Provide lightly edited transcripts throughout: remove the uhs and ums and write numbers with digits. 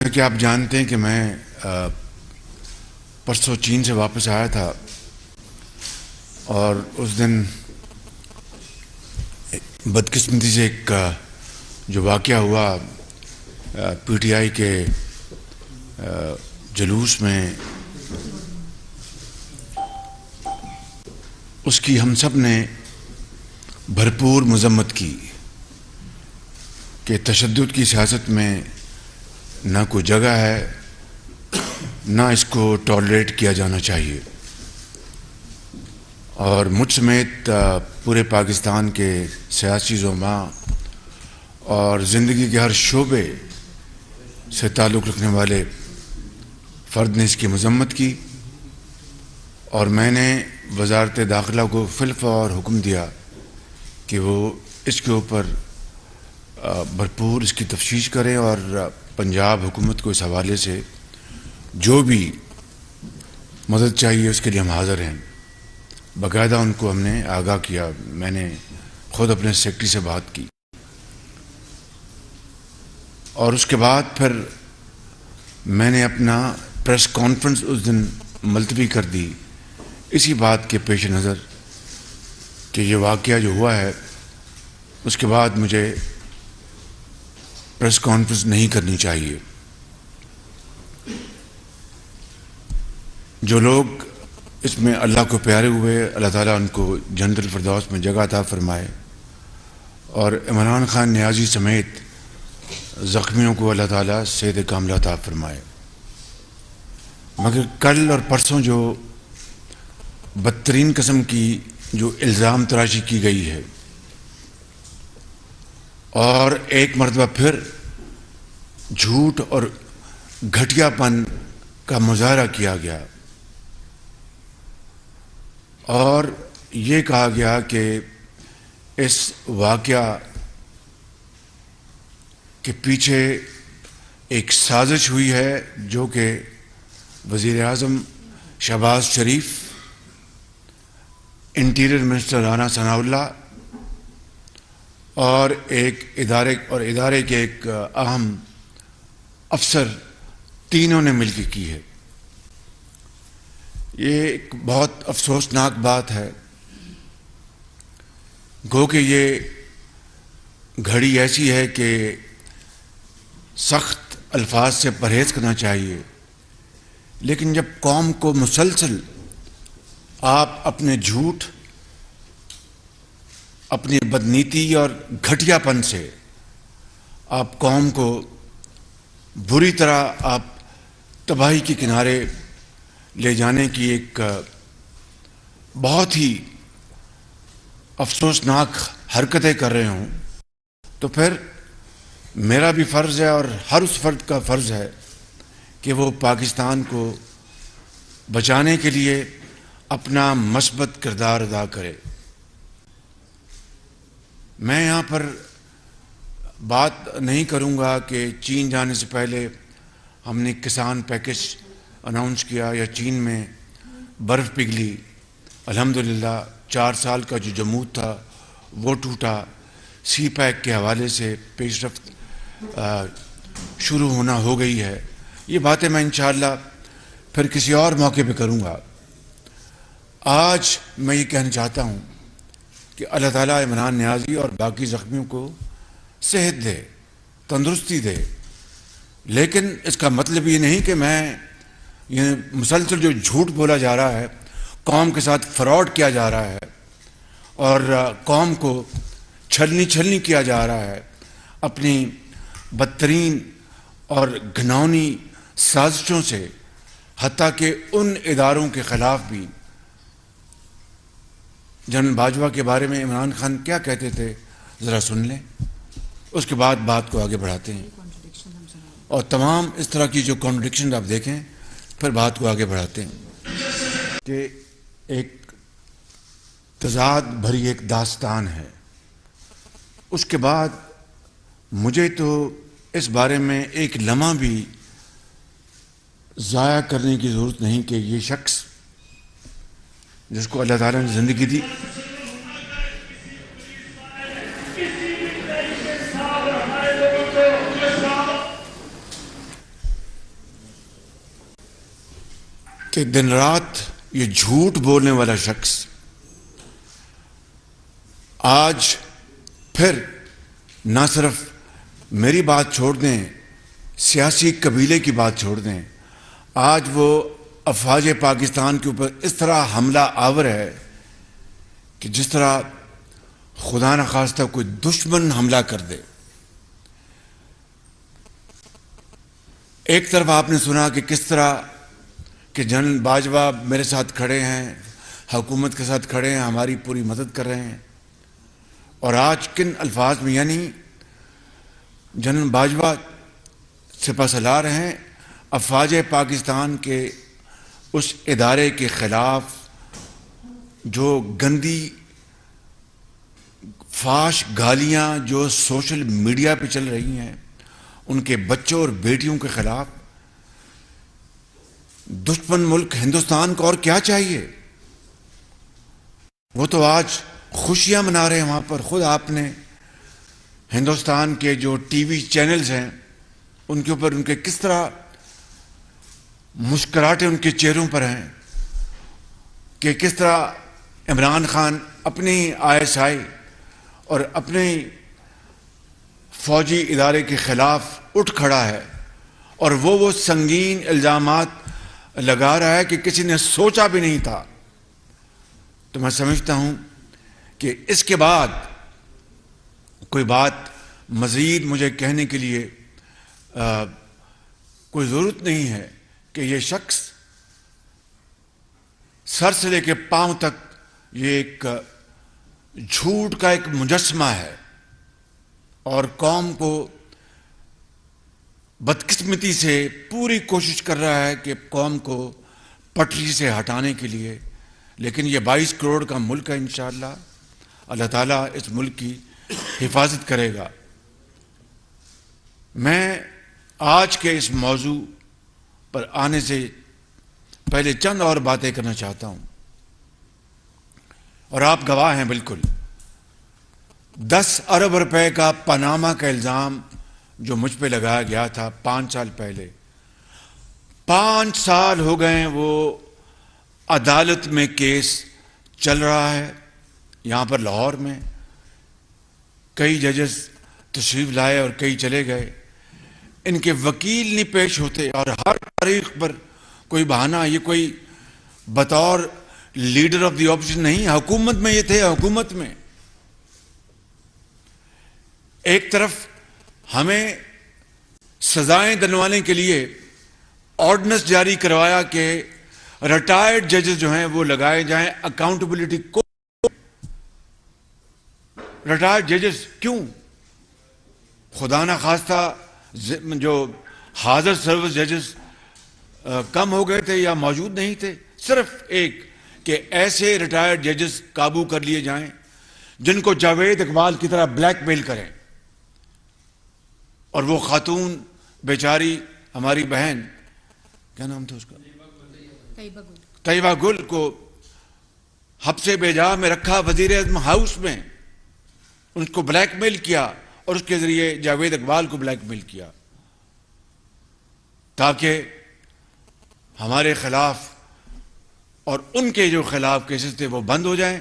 کہ آپ جانتے ہیں کہ میں پرسوں چین سے واپس آیا تھا اور اس دن بدقسمتی سے ایک جو واقعہ ہوا پی ٹی آئی کے جلوس میں، اس کی ہم سب نے بھرپور مذمت کی کہ تشدد کی سیاست میں نہ کوئی جگہ ہے، نہ اس کو ٹالریٹ کیا جانا چاہیے، اور مجھ سمیت پورے پاکستان کے سیاسی زعماء اور زندگی کے ہر شعبے سے تعلق رکھنے والے فرد نے اس کی مذمت کی، اور میں نے وزارت داخلہ کو فی الفور حکم دیا کہ وہ اس کے اوپر بھرپور اس کی تفتیش کریں، اور پنجاب حکومت کو اس حوالے سے جو بھی مدد چاہیے اس کے لیے ہم حاضر ہیں۔ باقاعدہ ان کو ہم نے آگاہ کیا، میں نے خود اپنے سیکرٹری سے بات کی، اور اس کے بعد پھر میں نے اپنا پریس کانفرنس اس دن ملتوی کر دی اسی بات کے پیش نظر کہ یہ واقعہ جو ہوا ہے اس کے بعد مجھے پریس کانفرنس نہیں کرنی چاہیے۔ جو لوگ اس میں اللہ کو پیارے ہوئے، اللہ تعالیٰ ان کو جنت الفردوس میں جگہ عطا فرمائے، اور عمران خان نیازی سمیت زخمیوں کو اللہ تعالیٰ صحت کاملہ عطا فرمائے۔ مگر کل اور پرسوں جو بدترین قسم کی جو الزام تراشی کی گئی ہے، اور ایک مرتبہ پھر جھوٹ اور گھٹیا پن کا مظاہرہ کیا گیا، اور یہ کہا گیا کہ اس واقعہ کے پیچھے ایک سازش ہوئی ہے جو کہ وزیر اعظم شہباز شریف، انٹیریئر منسٹر رانا ثناء اللہ اور ایک ادارے کے ایک اہم افسر، تینوں نے مل کے کی ہے۔ یہ ایک بہت افسوسناک بات ہے، گو کہ یہ گھڑی ایسی ہے کہ سخت الفاظ سے پرہیز کرنا چاہیے، لیکن جب قوم کو مسلسل آپ اپنے جھوٹ، اپنی بدنیتی اور گھٹیا پن سے آپ قوم کو بری طرح آپ تباہی کے کنارے لے جانے کی ایک بہت ہی افسوسناک حرکتیں کر رہے ہوں، تو پھر میرا بھی فرض ہے اور ہر اس فرد کا فرض ہے کہ وہ پاکستان کو بچانے کے لیے اپنا مثبت کردار ادا کرے۔ میں یہاں پر بات نہیں کروں گا کہ چین جانے سے پہلے ہم نے کسان پیکج اناؤنس کیا یا چین میں برف پگھلی، الحمدللہ 4 سال کا جو جمود تھا وہ ٹوٹا، سی پیک کے حوالے سے پیش رفت شروع ہونا ہو گئی ہے۔ یہ باتیں میں انشاءاللہ پھر کسی اور موقع پہ کروں گا۔ آج میں یہ کہنا چاہتا ہوں کہ اللہ تعالیٰ عمران نیازی اور باقی زخمیوں کو صحت دے، تندرستی دے، لیکن اس کا مطلب یہ نہیں کہ میں یہ مسلسل جو جھوٹ بولا جا رہا ہے، قوم کے ساتھ فراڈ کیا جا رہا ہے اور قوم کو چھلنی کیا جا رہا ہے اپنی بدترین اور گھناؤنی سازشوں سے، حتیٰ کہ ان اداروں کے خلاف بھی۔ جنرل باجوہ کے بارے میں عمران خان کیا کہتے تھے ذرا سن لیں، اس کے بعد بات کو آگے بڑھاتے ہیں، اور تمام اس طرح کی جو کانٹرڈکشن آپ دیکھیں پھر بات کو آگے بڑھاتے ہیں کہ ایک تضاد بھری ایک داستان ہے۔ اس کے بعد مجھے تو اس بارے میں ایک لمحہ بھی ضائع کرنے کی ضرورت نہیں کہ یہ شخص جس کو اللہ تعالیٰ نے زندگی دی، کہ دن رات یہ جھوٹ بولنے والا شخص آج پھر نہ صرف میری بات چھوڑ دیں، سیاسی قبیلے کی بات چھوڑ دیں، آج وہ افواج پاکستان کے اوپر اس طرح حملہ آور ہے کہ جس طرح خدا نخواستہ کوئی دشمن حملہ کر دے۔ ایک طرف آپ نے سنا کہ کس طرح کہ جنرل باجوہ میرے ساتھ کھڑے ہیں، حکومت کے ساتھ کھڑے ہیں، ہماری پوری مدد کر رہے ہیں، اور آج کن الفاظ میں، یعنی جنرل باجوہ سپہ سالار ہیں، افواج پاکستان کے اس ادارے کے خلاف جو گندی فاش گالیاں جو سوشل میڈیا پہ چل رہی ہیں، ان کے بچوں اور بیٹیوں کے خلاف۔ دشمن ملک ہندوستان کو اور کیا چاہیے؟ وہ تو آج خوشیاں منا رہے ہیں وہاں پر۔ خود آپ نے ہندوستان کے جو ٹی وی چینلز ہیں ان کے اوپر ان کے کس طرح مسکراہٹیں ان کے چہروں پر ہیں کہ کس طرح عمران خان اپنی ISI اور اپنے فوجی ادارے کے خلاف اٹھ کھڑا ہے، اور وہ سنگین الزامات لگا رہا ہے کہ کسی نے سوچا بھی نہیں تھا۔ تو میں سمجھتا ہوں کہ اس کے بعد کوئی بات مزید مجھے کہنے کے لیے کوئی ضرورت نہیں ہے کہ یہ شخص سر سے لے کے پاؤں تک یہ ایک جھوٹ کا ایک مجسمہ ہے، اور قوم کو بدقسمتی سے پوری کوشش کر رہا ہے کہ قوم کو پٹری سے ہٹانے کے لیے۔ لیکن یہ 22 کروڑ کا ملک ہے، انشاءاللہ اللہ تعالیٰ اس ملک کی حفاظت کرے گا۔ میں آج کے اس موضوع پر آنے سے پہلے چند اور باتیں کرنا چاہتا ہوں، اور آپ گواہ ہیں بالکل۔ 10 ارب روپے کا پاناما کا الزام جو مجھ پہ لگایا گیا تھا 5 سال پہلے، 5 سال ہو گئے وہ عدالت میں کیس چل رہا ہے۔ یہاں پر لاہور میں کئی ججز تشریف لائے اور کئی چلے گئے، ان کے وکیل نہیں پیش ہوتے، اور ہر تاریخ پر کوئی بہانہ۔ یہ کوئی بطور لیڈر آف دی اپوزیشن نہیں، حکومت میں یہ تھے، حکومت میں ایک طرف ہمیں سزائیں دلوانے کے لیے آرڈیننس جاری کروایا کہ ریٹائرڈ ججز جو ہیں وہ لگائے جائیں اکاؤنٹیبلٹی کو۔ ریٹائرڈ ججز کیوں؟ خدا نخواستہ جو حاضر سروس ججز کم ہو گئے تھے یا موجود نہیں تھے؟ صرف ایک کہ ایسے ریٹائرڈ ججز قابو کر لیے جائیں جن کو جاوید اقبال کی طرح بلیک میل کریں، اور وہ خاتون بیچاری ہماری بہن، کیا نام تھا اس کا، طیبہ گل کو حبس بیجا میں رکھا، وزیر اعظم ہاؤس میں ان کو بلیک میل کیا، اور اس کے ذریعے جاوید اقبال کو بلیک میل کیا تاکہ ہمارے خلاف اور ان کے جو خلاف کیسز تھے وہ بند ہو جائیں،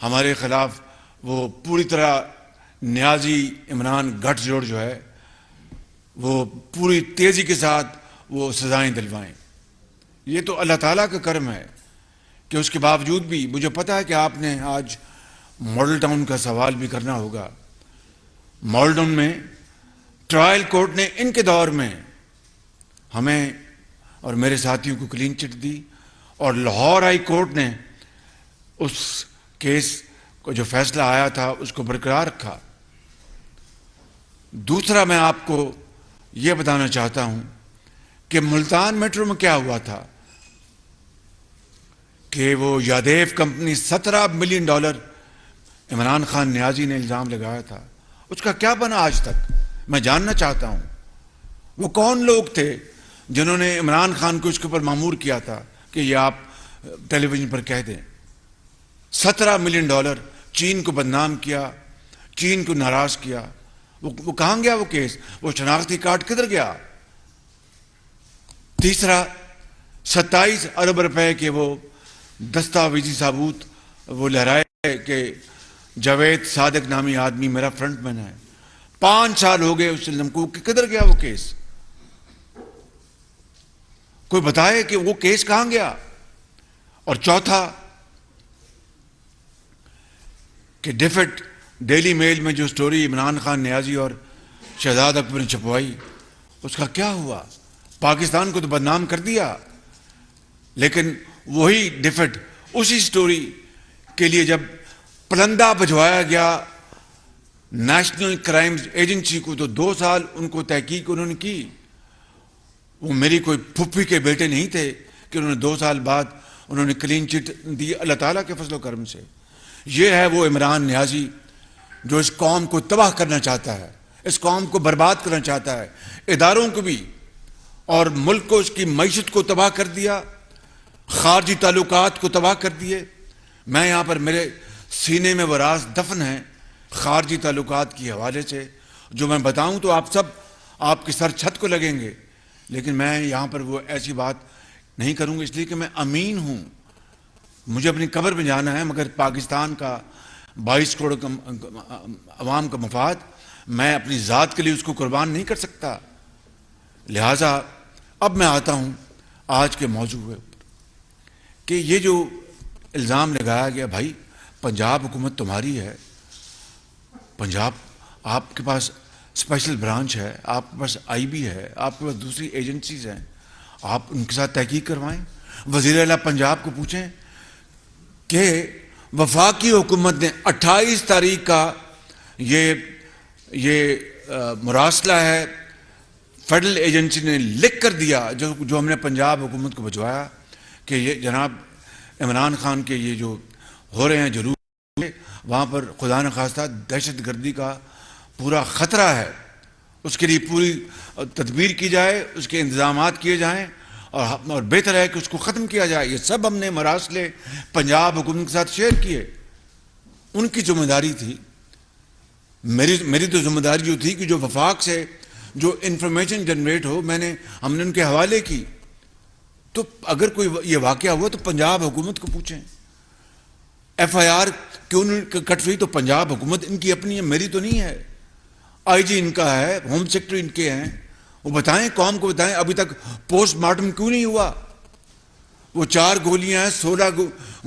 ہمارے خلاف وہ پوری طرح نیازی عمران گٹھ جوڑ جو ہے وہ پوری تیزی کے ساتھ وہ سزائیں دلوائیں۔ یہ تو اللہ تعالیٰ کا کرم ہے کہ اس کے باوجود بھی، مجھے پتا ہے کہ آپ نے آج ماڈل ٹاؤن کا سوال بھی کرنا ہوگا۔ ماڈل ٹاؤن میں ٹرائل کورٹ نے ان کے دور میں ہمیں اور میرے ساتھیوں کو کلین چٹ دی، اور لاہور ہائی کورٹ نے اس کیس کو جو فیصلہ آیا تھا اس کو برقرار رکھا۔ دوسرا میں آپ کو یہ بتانا چاہتا ہوں کہ ملتان میٹرو میں کیا ہوا تھا کہ وہ یادیو کمپنی $17 ملین عمران خان نیازی نے الزام لگایا تھا، اس کا کیا بنا آج تک؟ میں جاننا چاہتا ہوں وہ کون لوگ تھے جنہوں نے عمران خان کو اس کے اوپر مامور کیا تھا کہ یہ آپ ٹیلی ویژن پر کہہ دیں۔ $17 ملین، چین کو بدنام کیا، چین کو ناراض کیا۔ وہ کہاں گیا وہ کیس؟ وہ شناختی کارڈ کدھر گیا؟ تیسرا، 27 ارب روپے کے وہ دستاویزی ثبوت وہ لہرائے کہ جاوید صادق نامی آدمی میرا فرنٹ مین ہے. 5 سال ہو گئے اس علم کو. کدھر گیا وہ کیس؟ کوئی بتائے کہ وہ کیس کہاں گیا؟ اور چوتھا کہ ڈیفٹ ڈیلی میل میں جو سٹوری عمران خان نیازی اور شہزاد اکبر نے چھپوائی اس کا کیا ہوا؟ پاکستان کو تو بدنام کر دیا. لیکن وہی ڈیفٹ اسی سٹوری کے لیے جب پلندہ بھجوایا گیا نیشنل کرائمز ایجنسی کو تو 2 سال ان کو تحقیق انہوں نے کی. وہ میری کوئی پھپھی کے بیٹے نہیں تھے کہ انہوں نے 2 سال بعد انہوں نے کلین چٹ دی اللہ تعالیٰ کے فضل و کرم سے. یہ ہے وہ عمران نیازی جو اس قوم کو تباہ کرنا چاہتا ہے, اس قوم کو برباد کرنا چاہتا ہے, اداروں کو بھی, اور ملک کو اس کی معیشت کو تباہ کر دیا, خارجی تعلقات کو تباہ کر دیے. میں یہاں پر میرے سینے میں وہ راز دفن ہیں خارجی تعلقات کے حوالے سے, جو میں بتاؤں تو آپ سب آپ کے سر چھت کو لگیں گے, لیکن میں یہاں پر وہ ایسی بات نہیں کروں گا اس لیے کہ میں امین ہوں. مجھے اپنی قبر میں جانا ہے, مگر پاکستان کا 22 کروڑ عوام کا مفاد میں اپنی ذات کے لیے اس کو قربان نہیں کر سکتا. لہٰذا اب میں آتا ہوں آج کے موضوع پر کہ یہ جو الزام لگایا گیا, بھائی پنجاب حکومت تمہاری ہے, پنجاب آپ کے پاس اسپیشل برانچ ہے, آپ کے پاس آئی بی ہے, آپ کے پاس دوسری ایجنسیز ہیں, آپ ان کے ساتھ تحقیق کروائیں. وزیر اعلیٰ پنجاب کو پوچھیں کہ وفاقی حکومت نے 28 تاریخ کا یہ مراسلہ ہے فیڈرل ایجنسی نے لکھ کر دیا جو ہم نے پنجاب حکومت کو بھجوایا کہ یہ جناب عمران خان کے یہ جو ہو رہے ہیں جلوس, وہاں پر خدا نخواستہ دہشت گردی کا پورا خطرہ ہے, اس کے لیے پوری تدبیر کی جائے, اس کے انتظامات کیے جائیں, اور بہتر ہے کہ اس کو ختم کیا جائے. یہ سب ہم نے مراسلے پنجاب حکومت کے ساتھ شیئر کیے. ان کی ذمہ داری تھی, میری تو ذمہ داری جو تھی کہ جو وفاق سے جو انفارمیشن جنریٹ ہو ہم نے ان کے حوالے کی. تو اگر کوئی یہ واقعہ ہوا تو پنجاب حکومت کو پوچھیں. ایف آئی آر کیوں نہیں کٹ ہوئی تو پنجاب حکومت ان کی اپنی ہے, میری تو نہیں ہے. آئی جی ان کا ہے, ہوم سیکرٹری ان کے ہیں, وہ بتائیں, قوم کو بتائیں ابھی تک پوسٹ مارٹم کیوں نہیں ہوا. وہ 4 گولیاں ہیں, 16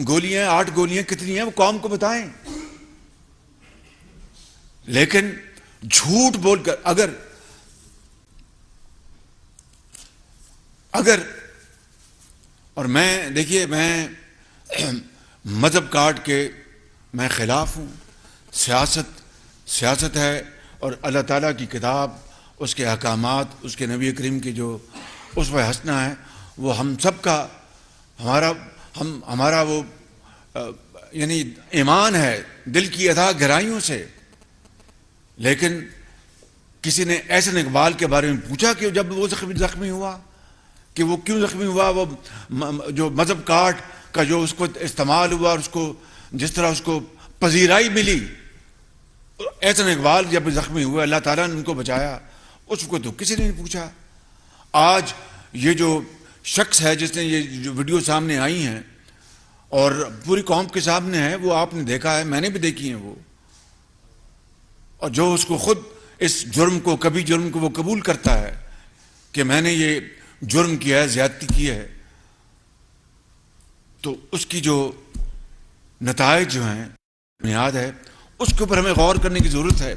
گولیاں ہیں, 8 گولیاں کتنی ہیں, وہ قوم کو بتائیں. لیکن جھوٹ بول کر اگر اور میں دیکھیے میں مذہب کاٹ کے میں خلاف ہوں. سیاست ہے اور اللہ تعالیٰ کی کتاب, اس کے احکامات, اس کے نبی کریم کی جو اسوہ حسنہ ہے, وہ ہم سب کا ہمارا وہ یعنی ایمان ہے دل کی اتھاہ گہرائیوں سے. لیکن کسی نے احسن اقبال کے بارے میں پوچھا کہ جب وہ زخمی ہوا کہ وہ کیوں زخمی ہوا, وہ جو مذہب کاٹ کا جو اس کو استعمال ہوا اور اس کو جس طرح اس کو پذیرائی ملی, احسن اقبال جب زخمی ہوئے اللہ تعالیٰ نے ان کو بچایا, اس کو تو کسی نے نہیں پوچھا. آج یہ جو شخص ہے جس نے یہ جو ویڈیو سامنے آئی ہیں اور پوری قوم کے سامنے ہے, وہ آپ نے دیکھا ہے, میں نے بھی دیکھی ہیں وہ, اور جو اس کو خود اس جرم کو وہ قبول کرتا ہے کہ میں نے یہ جرم کیا ہے, زیادتی کی ہے, تو اس کی جو نتائج جو ہیں بنیاد ہے اس کے اوپر ہمیں غور کرنے کی ضرورت ہے.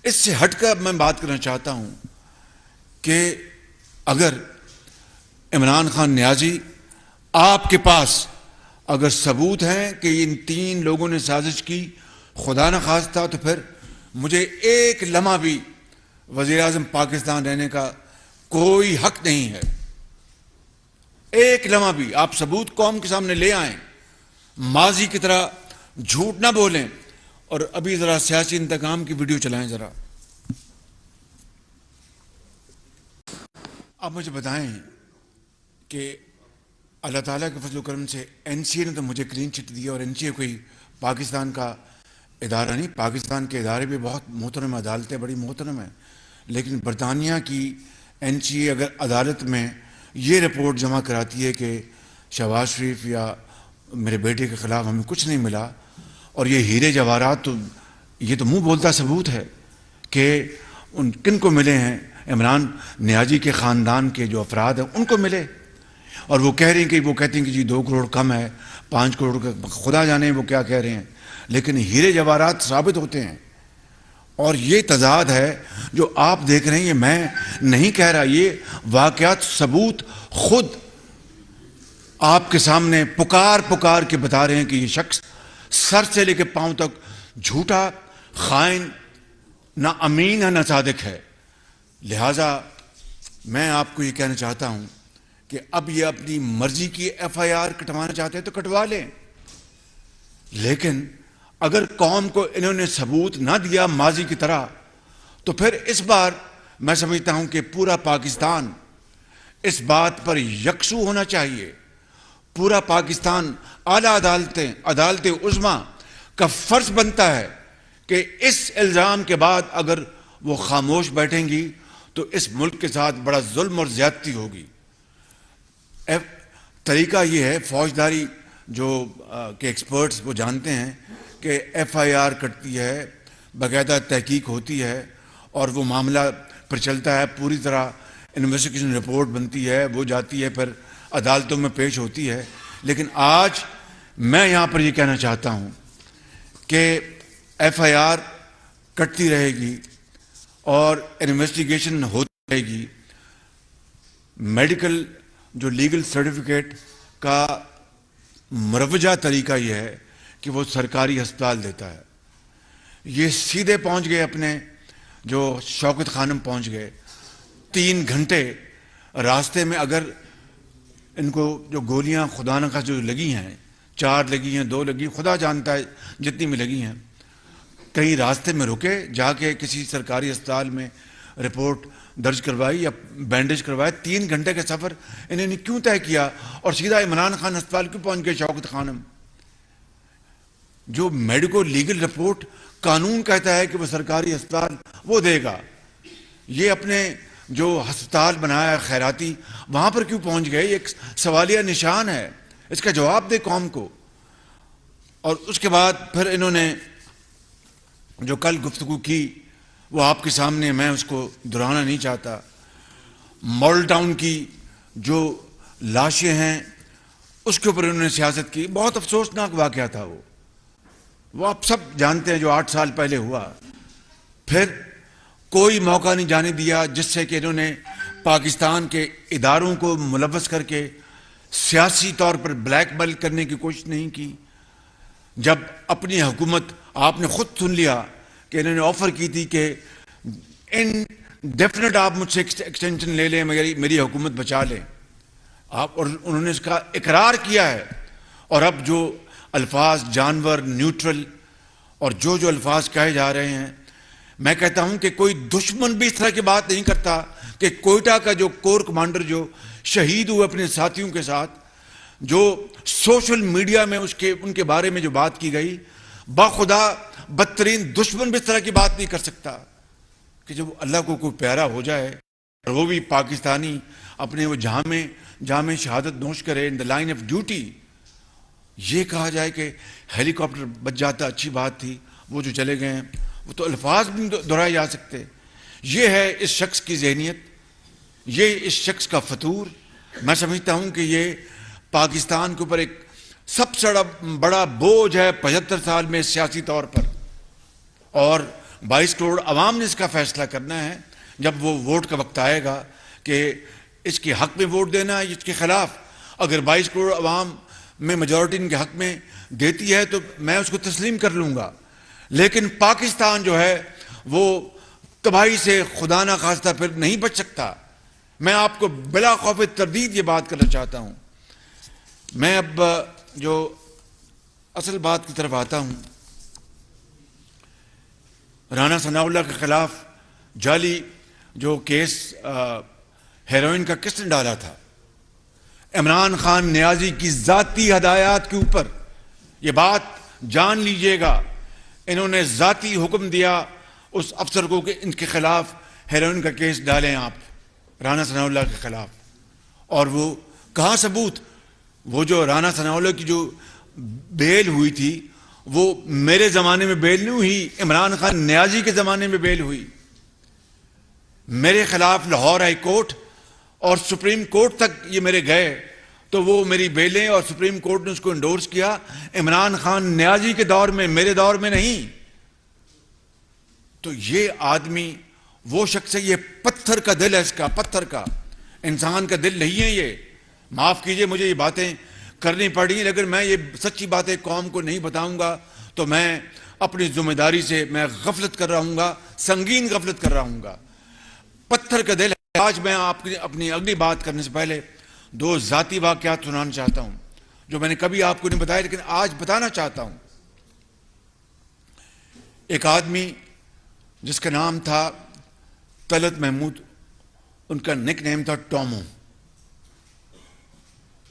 اس سے ہٹ کر میں بات کرنا چاہتا ہوں کہ اگر عمران خان نیازی آپ کے پاس اگر ثبوت ہیں کہ ان 3 لوگوں نے سازش کی, خدا نہ خواستہ, تو پھر مجھے ایک لمحہ بھی وزیر اعظم پاکستان رہنے کا کوئی حق نہیں ہے. ایک لمحہ بھی آپ ثبوت قوم کے سامنے لے آئیں, ماضی کی طرح جھوٹ نہ بولیں. اور ابھی ذرا سیاسی انتقام کی ویڈیو چلائیں ذرا. آپ مجھے بتائیں کہ اللہ تعالیٰ کے فضل و کرم سے این سی اے نے تو مجھے کلین چٹ دیا, اور این سی اے کوئی پاکستان کا ادارہ نہیں, پاکستان کے ادارے بھی بہت محترم, عدالتیں بڑی محترم ہیں, لیکن برطانیہ کی این سی اے اگر عدالت میں یہ رپورٹ جمع کراتی ہے کہ شہباز شریف یا میرے بیٹے کے خلاف ہمیں کچھ نہیں ملا، اور یہ ہیرے جواہرات تو یہ تو منہ بولتا ثبوت ہے کہ ان کن کو ملے ہیں، عمران نیازی کے خاندان کے جو افراد ہیں ان کو ملے، اور وہ کہہ رہے ہیں کہ وہ کہتے ہیں کہ جی 2 کروڑ کم ہے، 5 کروڑ کا خدا جانے وہ کیا کہہ رہے ہیں، لیکن ہیرے جواہرات ثابت ہوتے ہیں۔ اور یہ تضاد ہے جو آپ دیکھ رہے ہیں، یہ میں نہیں کہہ رہا، یہ واقعات ثبوت خود آپ کے سامنے پکار کے بتا رہے ہیں کہ یہ شخص سر سے لے کے پاؤں تک جھوٹا، خائن، نہ امین ہے نہ صادق ہے۔ لہٰذا میں آپ کو یہ کہنا چاہتا ہوں کہ اب یہ اپنی مرضی کی FIR کٹوانا چاہتے ہیں تو کٹوا لیں، لیکن اگر قوم کو انہوں نے ثبوت نہ دیا ماضی کی طرح، تو پھر اس بار میں سمجھتا ہوں کہ پورا پاکستان اس بات پر یکسو ہونا چاہیے۔ پورا پاکستان، اعلیٰ عدالت عظمیٰ کا فرض بنتا ہے کہ اس الزام کے بعد اگر وہ خاموش بیٹھیں گی تو اس ملک کے ساتھ بڑا ظلم اور زیادتی ہوگی۔ طریقہ یہ ہے، فوجداری جو کہ ایکسپرٹس وہ جانتے ہیں کہ FIR کٹتی ہے، باقاعدہ تحقیق ہوتی ہے، اور وہ معاملہ پھر چلتا ہے، پوری طرح انویسٹیگیشن رپورٹ بنتی ہے، وہ جاتی ہے، پھر عدالتوں میں پیش ہوتی ہے۔ لیکن آج میں یہاں پر یہ کہنا چاہتا ہوں کہ FIR کٹتی رہے گی اور انویسٹیگیشن ہوتی رہے گی۔ میڈیکل جو لیگل سرٹیفکیٹ کا مروجہ طریقہ یہ ہے کہ وہ سرکاری ہسپتال دیتا ہے۔ یہ سیدھے پہنچ گئے، اپنے جو شوکت خانم پہنچ گئے، 3 گھنٹے راستے میں، اگر ان کو جو گولیاں خدا نہ خواستہ جو لگی ہیں، 4 لگی ہیں، 2 لگی، خدا جانتا ہے جتنی بھی لگی ہیں، کہیں راستے میں رکے، جا کے کسی سرکاری ہسپتال میں رپورٹ درج کروائی یا بینڈیج کروایا۔ 3 گھنٹے کا سفر انہوں نے کیوں طے کیا اور سیدھا عمران خان ہسپتال کیوں پہنچ گئے شوکت خانم؟ جو میڈیکو لیگل رپورٹ قانون کہتا ہے کہ وہ سرکاری ہسپتال وہ دے گا، یہ اپنے جو ہسپتال بنایا ہے خیراتی، وہاں پر کیوں پہنچ گئے؟ ایک سوالیہ نشان ہے، اس کا جواب دے قوم کو۔ اور اس کے بعد پھر انہوں نے جو کل گفتگو کی وہ آپ کے سامنے، میں اس کو دہرانا نہیں چاہتا۔ ماڈل ٹاؤن کی جو لاشیں ہیں اس کے اوپر انہوں نے سیاست کی، بہت افسوسناک واقعہ تھا وہ آپ سب جانتے ہیں، جو 8 سال پہلے ہوا۔ پھر کوئی موقع نہیں جانے دیا جس سے کہ انہوں نے پاکستان کے اداروں کو ملوث کر کے سیاسی طور پر بلیک میل کرنے کی کوشش نہیں کی۔ جب اپنی حکومت، آپ نے خود سن لیا کہ انہوں نے آفر کی تھی کہ انڈیفینٹ آپ مجھ سے ایکسٹینشن لے لیں، میری حکومت بچا لیں آپ، اور انہوں نے اس کا اقرار کیا ہے۔ اور اب جو الفاظ جانور، نیوٹرل، اور جو الفاظ کہے جا رہے ہیں، میں کہتا ہوں کہ کوئی دشمن بھی اس طرح کی بات نہیں کرتا کہ کوئٹہ کا جو کور کمانڈر جو شہید ہوئے اپنے ساتھیوں کے ساتھ، جو سوشل میڈیا میں ان کے بارے میں جو بات کی گئی، باخدا بدترین دشمن بھی اس طرح کی بات نہیں کر سکتا کہ جب اللہ کو کوئی پیارا ہو جائے اور وہ بھی پاکستانی اپنے وہ جامع شہادت نوش کرے ان دا لائن آف ڈیوٹی، یہ کہا جائے کہ ہیلی کاپٹر بچ جاتا، اچھی بات تھی، وہ جو چلے گئے ہیں، وہ تو الفاظ بھی دہرائے جا سکتے۔ یہ ہے اس شخص کی ذہنیت، یہ اس شخص کا فطور۔ میں سمجھتا ہوں کہ یہ پاکستان کے اوپر ایک سب سے بڑا بوجھ ہے 75 سال میں سیاسی طور پر، اور 22 کروڑ عوام نے اس کا فیصلہ کرنا ہے جب وہ ووٹ کا وقت آئے گا کہ اس کے حق میں ووٹ دینا ہے، اس کے خلاف۔ اگر 22 کروڑ عوام میں میجورٹی ان کے حق میں دیتی ہے تو میں اس کو تسلیم کر لوں گا، لیکن پاکستان جو ہے وہ تباہی سے خدا نہ خواستہ پھر نہیں بچ سکتا۔ میں آپ کو بلا خوف تردید یہ بات کرنا چاہتا ہوں۔ میں اب جو اصل بات کی طرف آتا ہوں، رانا ثناء اللہ کے خلاف جعلی جو کیس ہیروئن کا کس نے ڈالا تھا؟ عمران خان نیازی کی ذاتی ہدایات کے اوپر، یہ بات جان لیجئے گا، انہوں نے ذاتی حکم دیا اس افسر کو کہ ان کے خلاف ہیروئن کا کیس ڈالیں آپ، رانا ثناء اللہ کے خلاف، اور وہ کہاں ثبوت؟ وہ جو رانا ثناءاللہ کی جو بیل ہوئی تھی وہ میرے زمانے میں بیل نہیں ہوئی، عمران خان نیازی کے زمانے میں بیل ہوئی. میرے خلاف لاہور ہائی کورٹ اور سپریم کورٹ تک یہ میرے گئے تو وہ میری بیلیں اور سپریم کورٹ نے اس کو انڈورس کیا. عمران خان نیازی کے دور میں، میرے دور میں نہیں. تو یہ آدمی وہ شخص ہے، یہ پتھر کا دل ہے، اس کا پتھر کا، انسان کا دل نہیں ہے یہ. معاف کیجئے مجھے یہ باتیں کرنی پڑی، لیکن میں یہ سچی باتیں قوم کو نہیں بتاؤں گا تو میں اپنی ذمہ داری سے میں غفلت کر رہا ہوں گا، سنگین غفلت کر رہا ہوں گا. پتھر کا دل ہے. آج میں آپ کی اپنی اگلی بات کرنے سے پہلے 2 ذاتی واقعات سنانا چاہتا ہوں جو میں نے کبھی آپ کو نہیں بتایا لیکن آج بتانا چاہتا ہوں. ایک آدمی جس کا نام تھا طلعت محمود، ان کا نک نیم تھا ٹومو.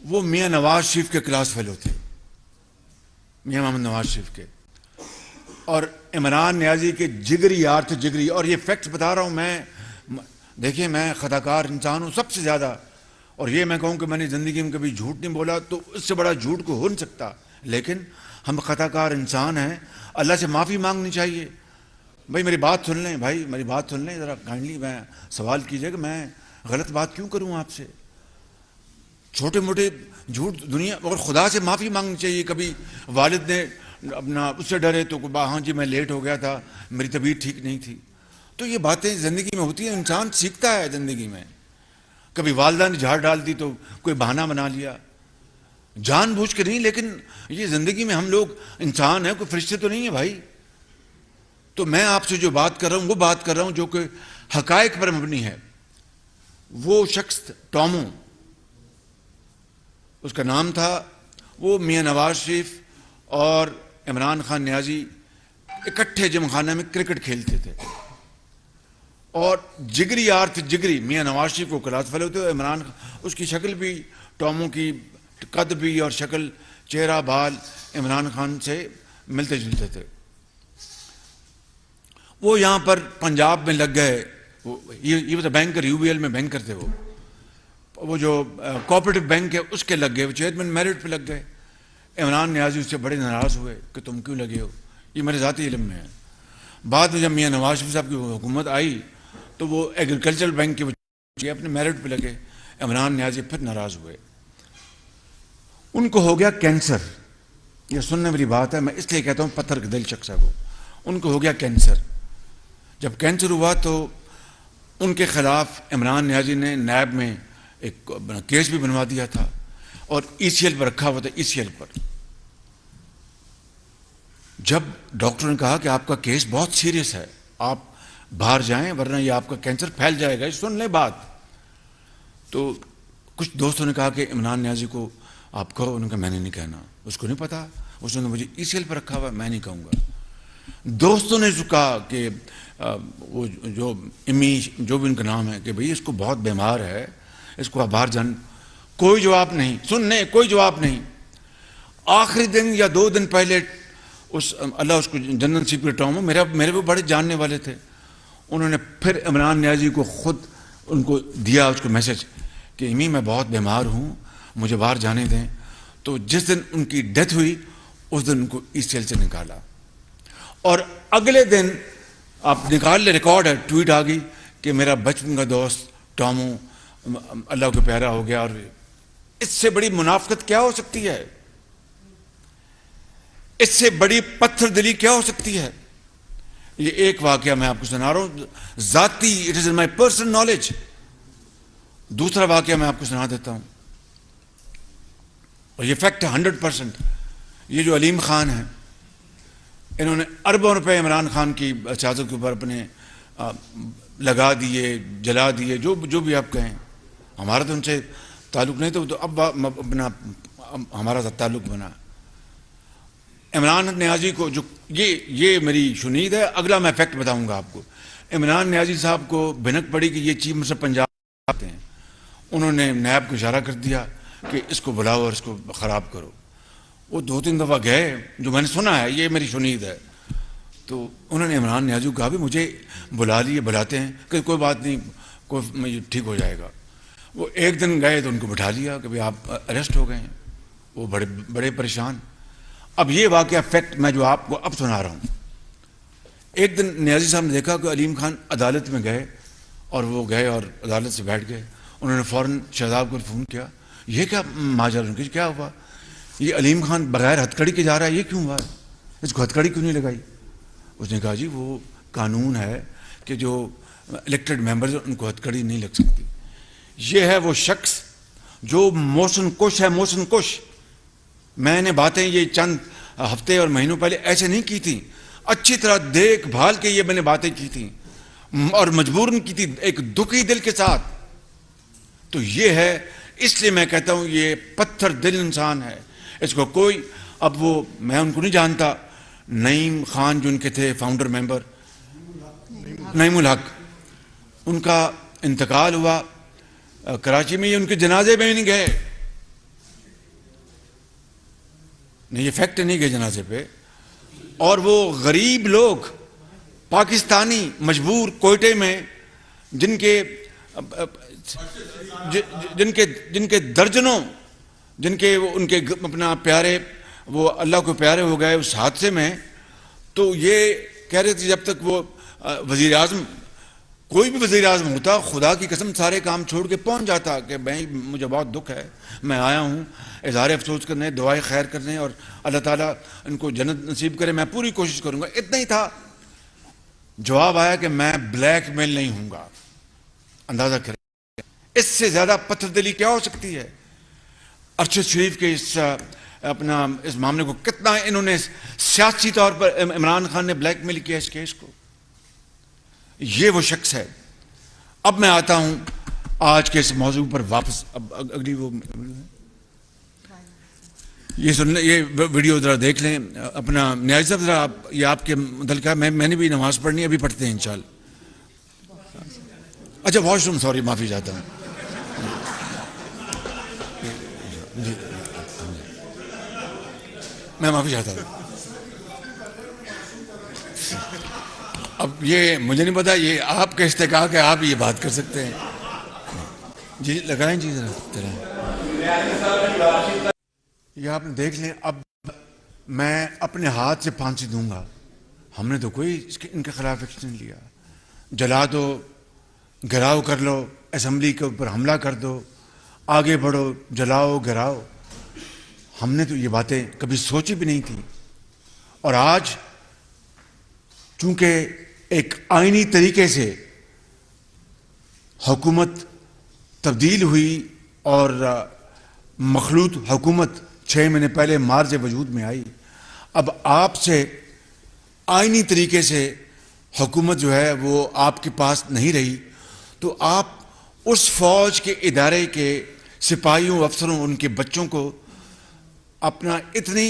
وہ میاں نواز شریف کے کلاس فیلو تھے، میاں محمد نواز شریف کے، اور عمران نیازی کے جگری یار تھے، جگری. اور یہ فیکٹس بتا رہا ہوں میں. دیکھیں میں خطا کار انسان ہوں سب سے زیادہ، اور یہ میں کہوں کہ میں نے زندگی میں کبھی جھوٹ نہیں بولا تو اس سے بڑا جھوٹ کو ہو نہیں سکتا، لیکن ہم خطا کار انسان ہیں، اللہ سے معافی مانگنی چاہیے. بھائی میری بات سن لیں، بھائی میری بات سن لیں ذرا کائنڈلی. میں سوال کیجئے کہ میں غلط بات کیوں کروں آپ سے؟ چھوٹے موٹے جھوٹ دنیا، اور خدا سے معافی مانگنی چاہیے. کبھی والد نے اپنا اس سے ڈرے تو ہاں جی میں لیٹ ہو گیا تھا، میری طبیعت ٹھیک نہیں تھی. تو یہ باتیں زندگی میں ہوتی ہیں، انسان سیکھتا ہے زندگی میں. کبھی والدہ نے جھاڑ ڈال دی تو کوئی بہانہ بنا لیا، جان بوجھ کے نہیں، لیکن یہ زندگی میں ہم لوگ انسان ہیں، کوئی فرشتے تو نہیں ہیں بھائی. تو میں آپ سے جو بات کر رہا ہوں وہ بات کر رہا ہوں جو کہ حقائق پر مبنی ہے. وہ شخص ٹومو، اس کا نام تھا. وہ میاں نواز شریف اور عمران خان نیازی اکٹھے جم خانہ میں کرکٹ کھیلتے تھے اور جگری یار تھے، جگری. میاں نواز شریف کو کلاس فیلو تھے، عمران اس کی شکل بھی، ٹومو کی قد بھی اور شکل، چہرہ بال عمران خان سے ملتے جلتے تھے. وہ یہاں پر پنجاب میں لگ گئے. یہ تو بینکر، یو بی ایل میں بینکر تھے. وہ جو کوآپریٹو بینک ہے اس کے لگ گئے، وہ چیئرمین میرٹ پہ لگ گئے. عمران نیازی اس سے بڑے ناراض ہوئے کہ تم کیوں لگے ہو، یہ میرے ذاتی علم میں ہے. بعد میں جب میاں نواز شریف صاحب کی حکومت آئی تو وہ ایگریکلچرل بینک کے اپنے میرٹ پہ لگے. عمران نیازی پھر ناراض ہوئے. ان کو ہو گیا کینسر. یہ سننے والی بات ہے، میں اس لیے کہتا ہوں پتھر کے دل شخص ہے وہ. ان کو ہو گیا کینسر. جب کینسر ہوا تو ان کے خلاف عمران نیازی نے نیب میں ایک کیس بھی بنوا دیا تھا اور ای سی ایل پر رکھا ہوا تھا، ای سی ایل پر. جب ڈاکٹر نے کہا کہ آپ کا کیس بہت سیریس ہے، آپ باہر جائیں ورنہ یہ آپ کا کینسر پھیل جائے گا، سن لیں بات. تو کچھ دوستوں نے کہا کہ عمران نیازی کو آپ کہو. انہوں نے کہا میں نے نہیں کہنا، اس کو نہیں پتا، اس نے مجھے ای سی ایل پر رکھا ہوا ہے، میں نہیں کہوں گا. دوستوں نے کہا کہ وہ جو امی جو بھی ان کا نام ہے کہ بھئی اس کو بہت بیمار ہے، اس کو آپ باہر جان. کوئی جواب نہیں، سننے کوئی جواب نہیں. آخری دن یا 2 دن پہلے اللہ اس کو جنرل سیکرٹری ٹومو میرے وہ بڑے جاننے والے تھے، انہوں نے پھر عمران نیازی کو خود ان کو دیا اس کو میسج کہ امی میں بہت بیمار ہوں، مجھے باہر جانے دیں. تو جس دن ان کی ڈیتھ ہوئی اس دن ان کو ای سی ایل سے نکالا. اور اگلے دن آپ نکال لے، ریکارڈ ہے، ٹویٹ آ گئی کہ میرا بچپن کا دوست ٹومو اللہ کو پیارا ہو گیا. اور اس سے بڑی منافقت کیا ہو سکتی ہے؟ اس سے بڑی پتھر دلی کیا ہو سکتی ہے؟ یہ ایک واقعہ میں آپ کو سنا رہا ہوں ذاتی، it is in my personal knowledge. دوسرا واقعہ میں آپ کو سنا دیتا ہوں اور یہ فیکٹ ہے 100%. یہ جو علیم خان ہیں، انہوں نے اربوں روپے عمران خان کی سیاست کے اوپر اپنے لگا دیے، جلا دیے، جو بھی آپ کہیں. ہمارا تو ان سے تعلق نہیں تو اب اپنا ہمارا تعلق بنا. عمران نیازی کو جو یہ میری شنید ہے، اگلا میں فیکٹ بتاؤں گا آپ کو. عمران نیازی صاحب کو بھنک پڑی کہ یہ چیف منسٹر پنجاب آتے ہیں. انہوں نے نیب کو اشارہ کر دیا کہ اس کو بلاؤ اور اس کو خراب کرو. وہ 2-3 دفعہ گئے، جو میں نے سنا ہے، یہ میری شنید ہے. تو انہوں نے عمران نیازی کو کہا بھی مجھے بلا لیے، بلاتے ہیں کہ کوئی بات نہیں، کوئی ٹھیک ہو جائے گا. وہ ایک دن گئے تو ان کو بٹھا لیا کہ بھئی آپ اریسٹ ہو گئے ہیں. وہ بڑے پریشان. اب یہ واقعہ فیکٹ میں جو آپ کو اب سنا رہا ہوں. ایک دن نیازی صاحب نے دیکھا کہ علیم خان عدالت میں گئے, اور وہ گئے اور عدالت سے بیٹھ گئے. انہوں نے فوراً شہزاد کو فون کیا, یہ کیا ماجرا, کیا ہوا؟ یہ علیم خان بغیر ہتھکڑی کے جا رہا ہے, یہ کیوں ہوا ہے؟ اس کو ہتھکڑی کیوں نہیں لگائی؟ اس نے کہا جی وہ قانون ہے کہ جو الیکٹڈ ممبرز ان کو ہتھکڑی نہیں لگ سکتی. یہ ہے وہ شخص جو موشن کش ہے, موشن کش. میں نے باتیں یہ چند ہفتے اور مہینوں پہلے ایسے نہیں کی تھیں, اچھی طرح دیکھ بھال کے یہ میں نے باتیں کی تھیں, اور مجبوراً کی تھی ایک دکھی دل کے ساتھ. تو یہ ہے, اس لیے میں کہتا ہوں یہ پتھر دل انسان ہے. اس کو کوئی, اب وہ میں ان کو نہیں جانتا, نعیم خان جو ان کے تھے فاؤنڈر ممبر, نعیم الحق, ان کا انتقال ہوا کراچی میں, یہ ان کے جنازے میں نہیں گئے. نہیں, یہ فیکٹ نہیں گئے جنازے پہ. اور وہ غریب لوگ پاکستانی مجبور کوئٹے میں, جن کے درجنوں, جن کے ان کے اپنا پیارے, وہ اللہ کو پیارے ہو گئے اس حادثے میں. تو یہ کہہ رہے تھے جب تک وہ وزیر اعظم, کوئی بھی وزیر اعظم ہوتا, خدا کی قسم سارے کام چھوڑ کے پہنچ جاتا کہ بھائی مجھے بہت دکھ ہے, میں آیا ہوں اظہار افسوس کرنے, دعائیں خیر کرنے, اور اللہ تعالیٰ ان کو جنت نصیب کرے, میں پوری کوشش کروں گا. اتنا ہی تھا. جواب آیا کہ میں بلیک میل نہیں ہوں گا. اندازہ کریں اس سے زیادہ پتھر دلی کیا ہو سکتی ہے. ارشد شریف کے اس معاملے کو کتنا انہوں نے سیاسی طور پر عمران خان نے بلیک میل کیا اس کیس کو. یہ وہ شخص ہے. اب میں آتا ہوں آج کے اس موضوع پر واپس. اب اگلی وہ یہ سن لیں, یہ ویڈیو ذرا دیکھ لیں. اپنا نیازی صاحب ذرا یہ آپ کے متعلقہ, میں نے بھی نماز پڑھنی ہے, ابھی پڑھتے ہیں انشاءاللہ. اچھا واش روم, سوری, معافی چاہتا ہوں. میں معافی چاہتا ہوں. اب یہ مجھے نہیں پتا, یہ آپ کا استحقاق ہے, آپ یہ بات کر سکتے ہیں. جی لگائیں جی ذرا. یہ آپ نے دیکھ لیں. اب میں اپنے ہاتھ سے پھانسی دوں گا. ہم نے تو کوئی ان کے خلاف ایکشن نہیں لیا. جلا دو, گھراؤ کر لو, اسمبلی کے اوپر حملہ کر دو, آگے بڑھو, جلاؤ گھراؤ, ہم نے تو یہ باتیں کبھی سوچی بھی نہیں تھی. اور آج چونکہ ایک آئینی طریقے سے حکومت تبدیل ہوئی اور مخلوط حکومت 6 مہینے پہلے مارچ وجود میں آئی, اب آپ سے آئینی طریقے سے حکومت جو ہے وہ آپ کے پاس نہیں رہی, تو آپ اس فوج کے ادارے کے سپاہیوں, افسروں, ان کے بچوں کو اپنا اتنی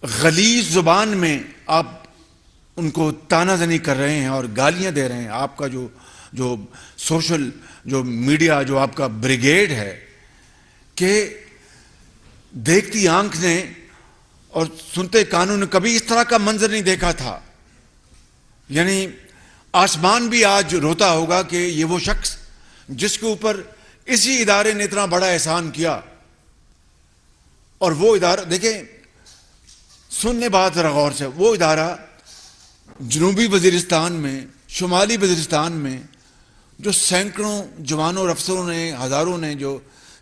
غلیظ زبان میں آپ ان کو تانا زنی کر رہے ہیں اور گالیاں دے رہے ہیں. آپ کا جو سوشل جو میڈیا, جو آپ کا بریگیڈ ہے, کہ دیکھتی آنکھ نے اور سنتے کانوں نے کبھی اس طرح کا منظر نہیں دیکھا تھا. یعنی آسمان بھی آج روتا ہوگا کہ یہ وہ شخص جس کے اوپر اسی ادارے نے اتنا بڑا احسان کیا. اور وہ ادارہ دیکھیں, سننے بات ذرا غور سے, وہ ادارہ جنوبی وزیرستان میں, شمالی وزیرستان میں, جو سینکڑوں جوانوں اور افسروں نے, ہزاروں نے جو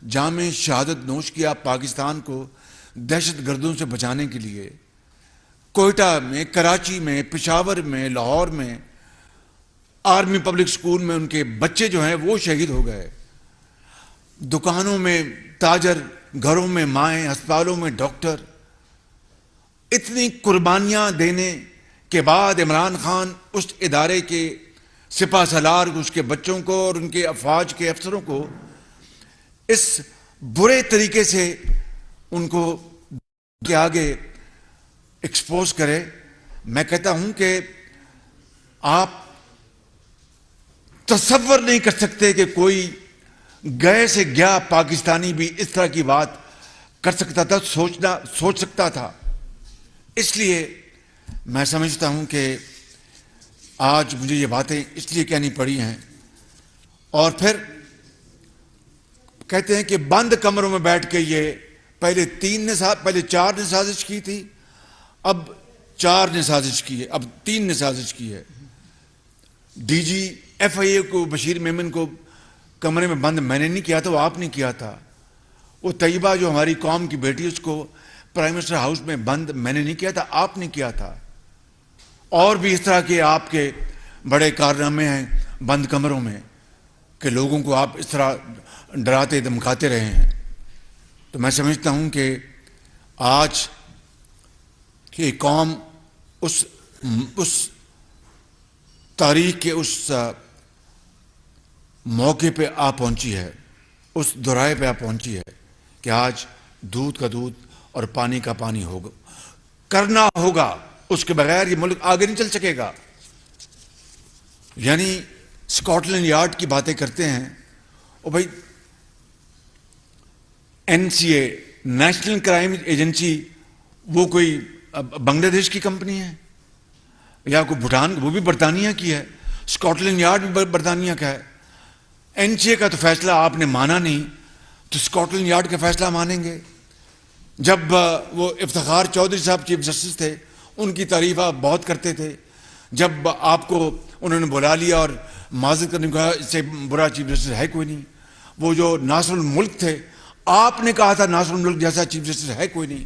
جام شہادت نوش کیا پاکستان کو دہشت گردوں سے بچانے کے لیے, کوئٹہ میں, کراچی میں, پشاور میں, لاہور میں, آرمی پبلک سکول میں ان کے بچے جو ہیں وہ شہید ہو گئے. دکانوں میں تاجر, گھروں میں مائیں, ہسپتالوں میں ڈاکٹر. اتنی قربانیاں دینے کے بعد عمران خان اس ادارے کے سپہ سالار, اس کے بچوں کو اور ان کے افواج کے افسروں کو اس برے طریقے سے ان کو کے آگے ایکسپوز کرے. میں کہتا ہوں کہ آپ تصور نہیں کر سکتے کہ کوئی گئے سے گیا پاکستانی بھی اس طرح کی بات کر سکتا تھا, سوچ سکتا تھا. اس لیے میں سمجھتا ہوں کہ آج مجھے یہ باتیں اس لیے کہنی پڑی ہیں. اور پھر کہتے ہیں کہ بند کمروں میں بیٹھ کے یہ پہلے پہلے 4 نے سازش کی تھی، اب 4 نے سازش کی ہے، اب 3 نے سازش کی ہے۔ ڈی جی ایف آئی اے کو، بشیر میمن کو کمرے میں بند میں نے نہیں کیا تھا، وہ آپ نے کیا تھا۔ وہ طیبہ جو ہماری قوم کی بیٹی، اس کو پرائم منسٹر ہاؤس میں بند میں نے نہیں کیا تھا، آپ نے کیا تھا۔ اور بھی اس طرح کے آپ کے بڑے کارنامے ہیں بند کمروں میں کہ لوگوں کو آپ اس طرح ڈراتے دھمکاتے رہے ہیں۔ تو میں سمجھتا ہوں کہ آج کہ قوم اس تاریخ کے اس موقع پہ آ پہنچی ہے، اس دورائے پہ آ پہنچی ہے کہ آج دودھ کا دودھ اور پانی کا پانی ہوگا، کرنا ہوگا، اس کے بغیر یہ ملک آگے نہیں چل سکے گا۔ یعنی اسکاٹ لینڈ یارڈ کی باتیں کرتے ہیں، اور بھائی این سی اے، نیشنل کرائم ایجنسی، وہ کوئی بنگلہ دیش کی کمپنی ہے یا کوئی بھوٹان، وہ بھی برطانیہ کی ہے، اسکاٹ لینڈ یارڈ بھی برطانیہ کا ہے۔ این سی اے کا تو فیصلہ آپ نے مانا نہیں، تو اسکاٹ لینڈ یارڈ کا فیصلہ مانیں گے؟ جب وہ افتخار چودھری صاحب چیف جسٹس تھے، ان کی تعریف آپ بہت کرتے تھے، جب آپ کو انہوں نے بلا لیا اور معذرت کرنے کو کہا، اس سے برا چیف جسٹس ہے کوئی نہیں۔ وہ جو ناصر الملک تھے، آپ نے کہا تھا ناصر الملک جیسا چیف جسٹس ہے کوئی نہیں۔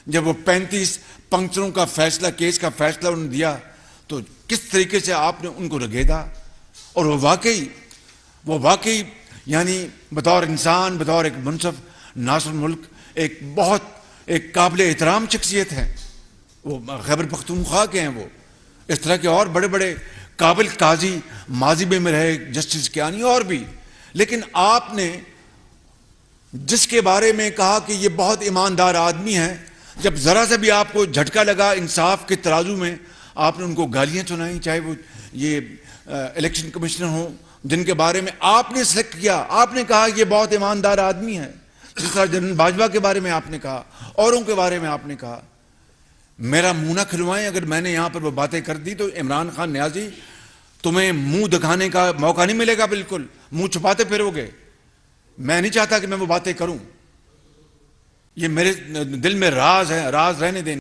جب وہ 35 پنکچروں کا فیصلہ، کیس کا فیصلہ انہوں نے دیا، تو کس طریقے سے آپ نے ان کو رگیدا۔ اور وہ واقعی یعنی بطور انسان، بطور ایک منصف، ناصر الملک ایک قابل احترام شخصیت ہے۔ وہ خیبر پختونخوا کے ہیں، وہ اس طرح کے اور بڑے بڑے قابل قاضی ماضی میں رہے، جسٹس کیانی اور بھی۔ لیکن آپ نے جس کے بارے میں کہا کہ یہ بہت ایماندار آدمی ہے، جب ذرا سے بھی آپ کو جھٹکا لگا انصاف کے ترازو میں، آپ نے ان کو گالیاں سنائیں، چاہے وہ یہ الیکشن کمشنر ہوں جن کے بارے میں آپ نے سلیکٹ کیا، آپ نے کہا یہ بہت ایماندار آدمی ہے، جس طرح جنرل باجوہ کے بارے میں آپ نے کہا، اوروں کے بارے میں آپ نے کہا۔ میرا منہ نہ کھلوائیں، اگر میں نے یہاں پر وہ باتیں کر دی تو عمران خان نیازی تمہیں منہ دکھانے کا موقع نہیں ملے گا، بالکل منہ چھپاتے پھرو گے۔ میں نہیں چاہتا کہ میں وہ باتیں کروں، یہ میرے دل میں راز ہے، راز رہنے دیں۔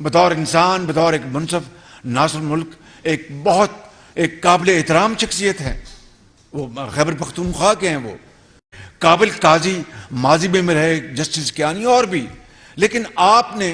بطور انسان، بطور ایک منصف، ناصر الملک ایک قابل احترام شخصیت ہے۔ وہ خیبر پختونخوا کے ہیں، وہ قابل قاضی ماضی میں رہے، جسٹس کیانی اور بھی۔ لیکن آپ نے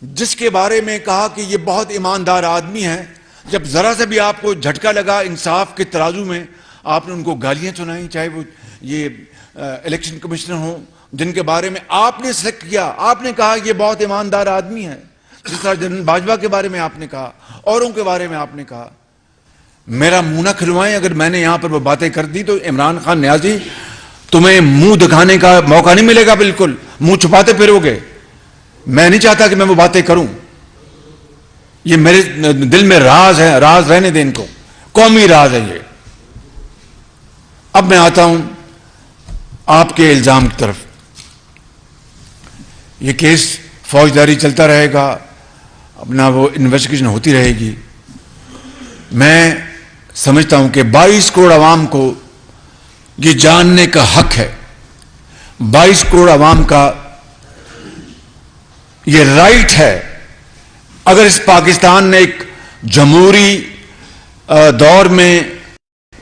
جس کے بارے میں کہا کہ یہ بہت ایماندار آدمی ہے، جب ذرا سے بھی آپ کو جھٹکا لگا انصاف کے ترازو میں، آپ نے ان کو گالیاں سنائیں، چاہے وہ یہ الیکشن کمشنر ہوں جن کے بارے میں آپ نے سلیکٹ کیا، آپ نے کہا یہ بہت ایماندار آدمی ہے، جس طرح جنرل باجوہ کے بارے میں آپ نے کہا، اوروں کے بارے میں آپ نے کہا، میرا منہ نہ کھلوائیں۔ اگر میں نے یہاں پر وہ باتیں کر دی تو عمران خان نیازی تمہیں منہ دکھانے کا موقع نہیں ملے گا، بالکل منہ چھپاتے پھرو گے۔ میں نہیں چاہتا کہ میں وہ باتیں کروں، یہ میرے دل میں راز ہے، راز رہنے دیں ان کو، قومی راز ہے یہ۔ اب میں آتا ہوں آپ کے الزام کی طرف۔ یہ کیس فوجداری چلتا رہے گا، اپنا وہ انویسٹیگیشن ہوتی رہے گی۔ میں سمجھتا ہوں کہ 22 کروڑ عوام کو یہ جاننے کا حق ہے، 22 کروڑ عوام کا یہ رائٹ ہے، اگر اس پاکستان نے ایک جمہوری دور میں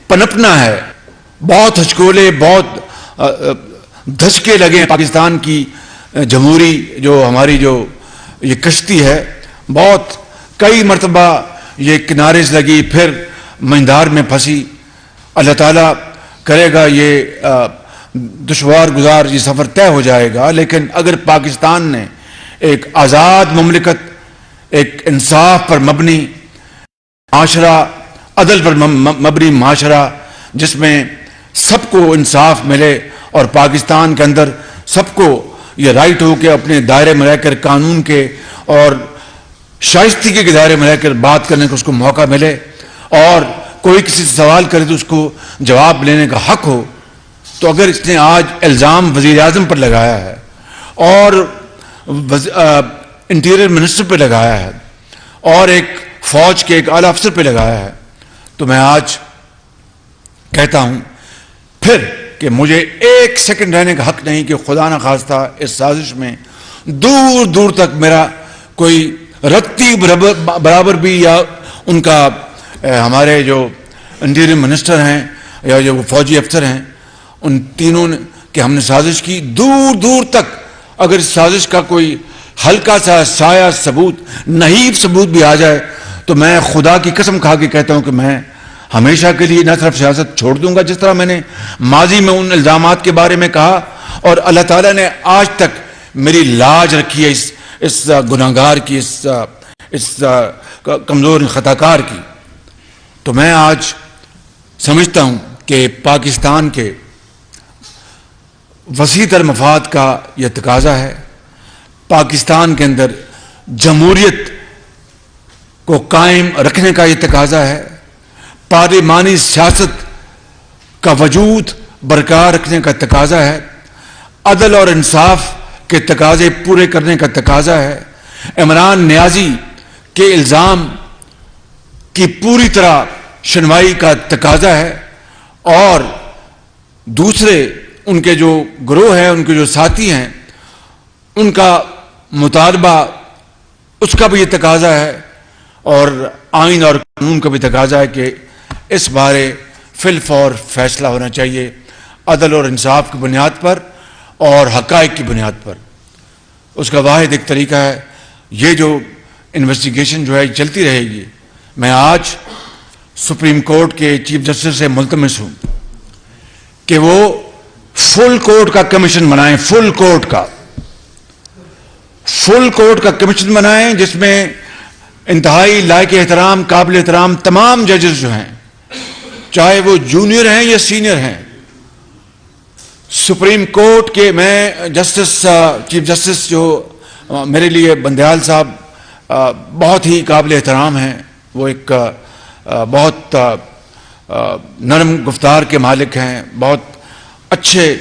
پنپنا ہے، بہت ہچکولے، بہت دھچکے لگے ہیں پاکستان کی جمہوری جو ہماری جو یہ کشتی ہے، بہت کئی مرتبہ یہ کنارے سے لگی، پھر منجھدار میں پھنسی۔ اللہ تعالیٰ کرے گا یہ دشوار گزار یہ سفر طے ہو جائے گا، لیکن اگر پاکستان نے ایک آزاد مملکت، ایک انصاف پر مبنی معاشرہ، عدل پر مبنی معاشرہ جس میں سب کو انصاف ملے اور پاکستان کے اندر سب کو یہ رائٹ ہو کہ اپنے دائرے میں رہ کر قانون کے اور شائستگی کے دائرے میں رہ کر بات کرنے کا اس کو موقع ملے، اور کوئی کسی سے سوال کرے تو اس کو جواب لینے کا حق ہو، تو اگر اس نے آج الزام وزیر اعظم پر لگایا ہے اور انٹیریئر منسٹر پہ لگایا ہے اور ایک فوج کے ایک اعلیٰ افسر پہ لگایا ہے، تو میں آج کہتا ہوں پھر کہ مجھے ایک سیکنڈ رہنے کا حق نہیں کہ خدا نہ خواستہ اس سازش میں دور دور تک میرا کوئی رتی برابر بھی، یا ان کا ہمارے جو انٹیریئر منسٹر ہیں یا جو فوجی افسر ہیں ان تینوں نے کہ ہم نے سازش کی، دور دور تک اگر اس سازش کا کوئی ہلکا سا سایہ ثبوت، نحیف ثبوت بھی آ جائے تو میں خدا کی قسم کھا کے کہتا ہوں کہ میں ہمیشہ کے لیے نہ صرف سیاست چھوڑ دوں گا، جس طرح میں نے ماضی میں ان الزامات کے بارے میں کہا، اور اللہ تعالیٰ نے آج تک میری لاج رکھی ہے اس گناہگار کی، اس کمزور خطاکار کی۔ تو میں آج سمجھتا ہوں کہ پاکستان کے وسیع تر مفاد کا یہ تقاضا ہے، پاکستان کے اندر جمہوریت کو قائم رکھنے کا یہ تقاضا ہے، پارلیمانی سیاست کا وجود برقرار رکھنے کا تقاضا ہے، عدل اور انصاف کے تقاضے پورے کرنے کا تقاضا ہے، عمران نیازی کے الزام کی پوری طرح شنوائی کا تقاضا ہے، اور دوسرے ان کے جو گروہ ہیں، ان کے جو ساتھی ہیں، ان کا مطالبہ، اس کا بھی یہ تقاضا ہے، اور آئین اور قانون کا بھی تقاضا ہے کہ اس بارے فی الفور فیصلہ ہونا چاہیے، عدل اور انصاف کی بنیاد پر اور حقائق کی بنیاد پر۔ اس کا واحد ایک طریقہ ہے، یہ جو انویسٹیگیشن جو ہے چلتی رہے گی۔ میں آج سپریم کورٹ کے چیف جسٹس سے ملتمس ہوں کہ وہ فل کورٹ کا کمیشن بنائیں، فل کورٹ کا کمیشن بنائیں، جس میں انتہائی لائق احترام، قابل احترام تمام ججز جو ہیں، چاہے وہ جونیئر ہیں یا سینئر ہیں، سپریم کورٹ کے میں چیف جسٹس جو میرے لیے بندیال صاحب بہت ہی قابل احترام ہیں، وہ ایک بہت نرم گفتار کے مالک ہیں، بہت اچھے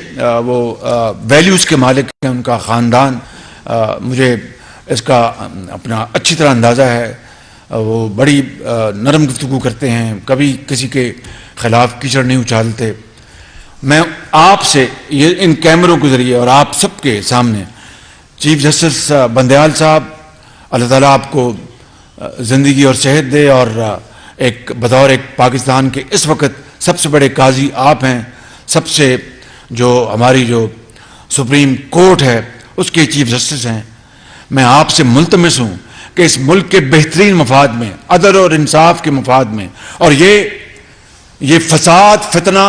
وہ ویلیوز کے مالک ہیں، ان کا خاندان، مجھے اس کا اپنا اچھی طرح اندازہ ہے، وہ بڑی نرم گفتگو کرتے ہیں، کبھی کسی کے خلاف کیچڑ نہیں اچھالتے۔ میں آپ سے یہ ان کیمروں کے ذریعے اور آپ سب کے سامنے چیف جسٹس بندیال صاحب، اللہ تعالیٰ آپ کو زندگی اور صحت دے، اور ایک بطور ایک پاکستان کے اس وقت سب سے بڑے قاضی آپ ہیں، سب سے جو ہماری جو سپریم کورٹ ہے اس کے چیف جسٹس ہیں۔ میں آپ سے ملتمس ہوں کہ اس ملک کے بہترین مفاد میں، عدل اور انصاف کے مفاد میں، اور یہ فساد فتنہ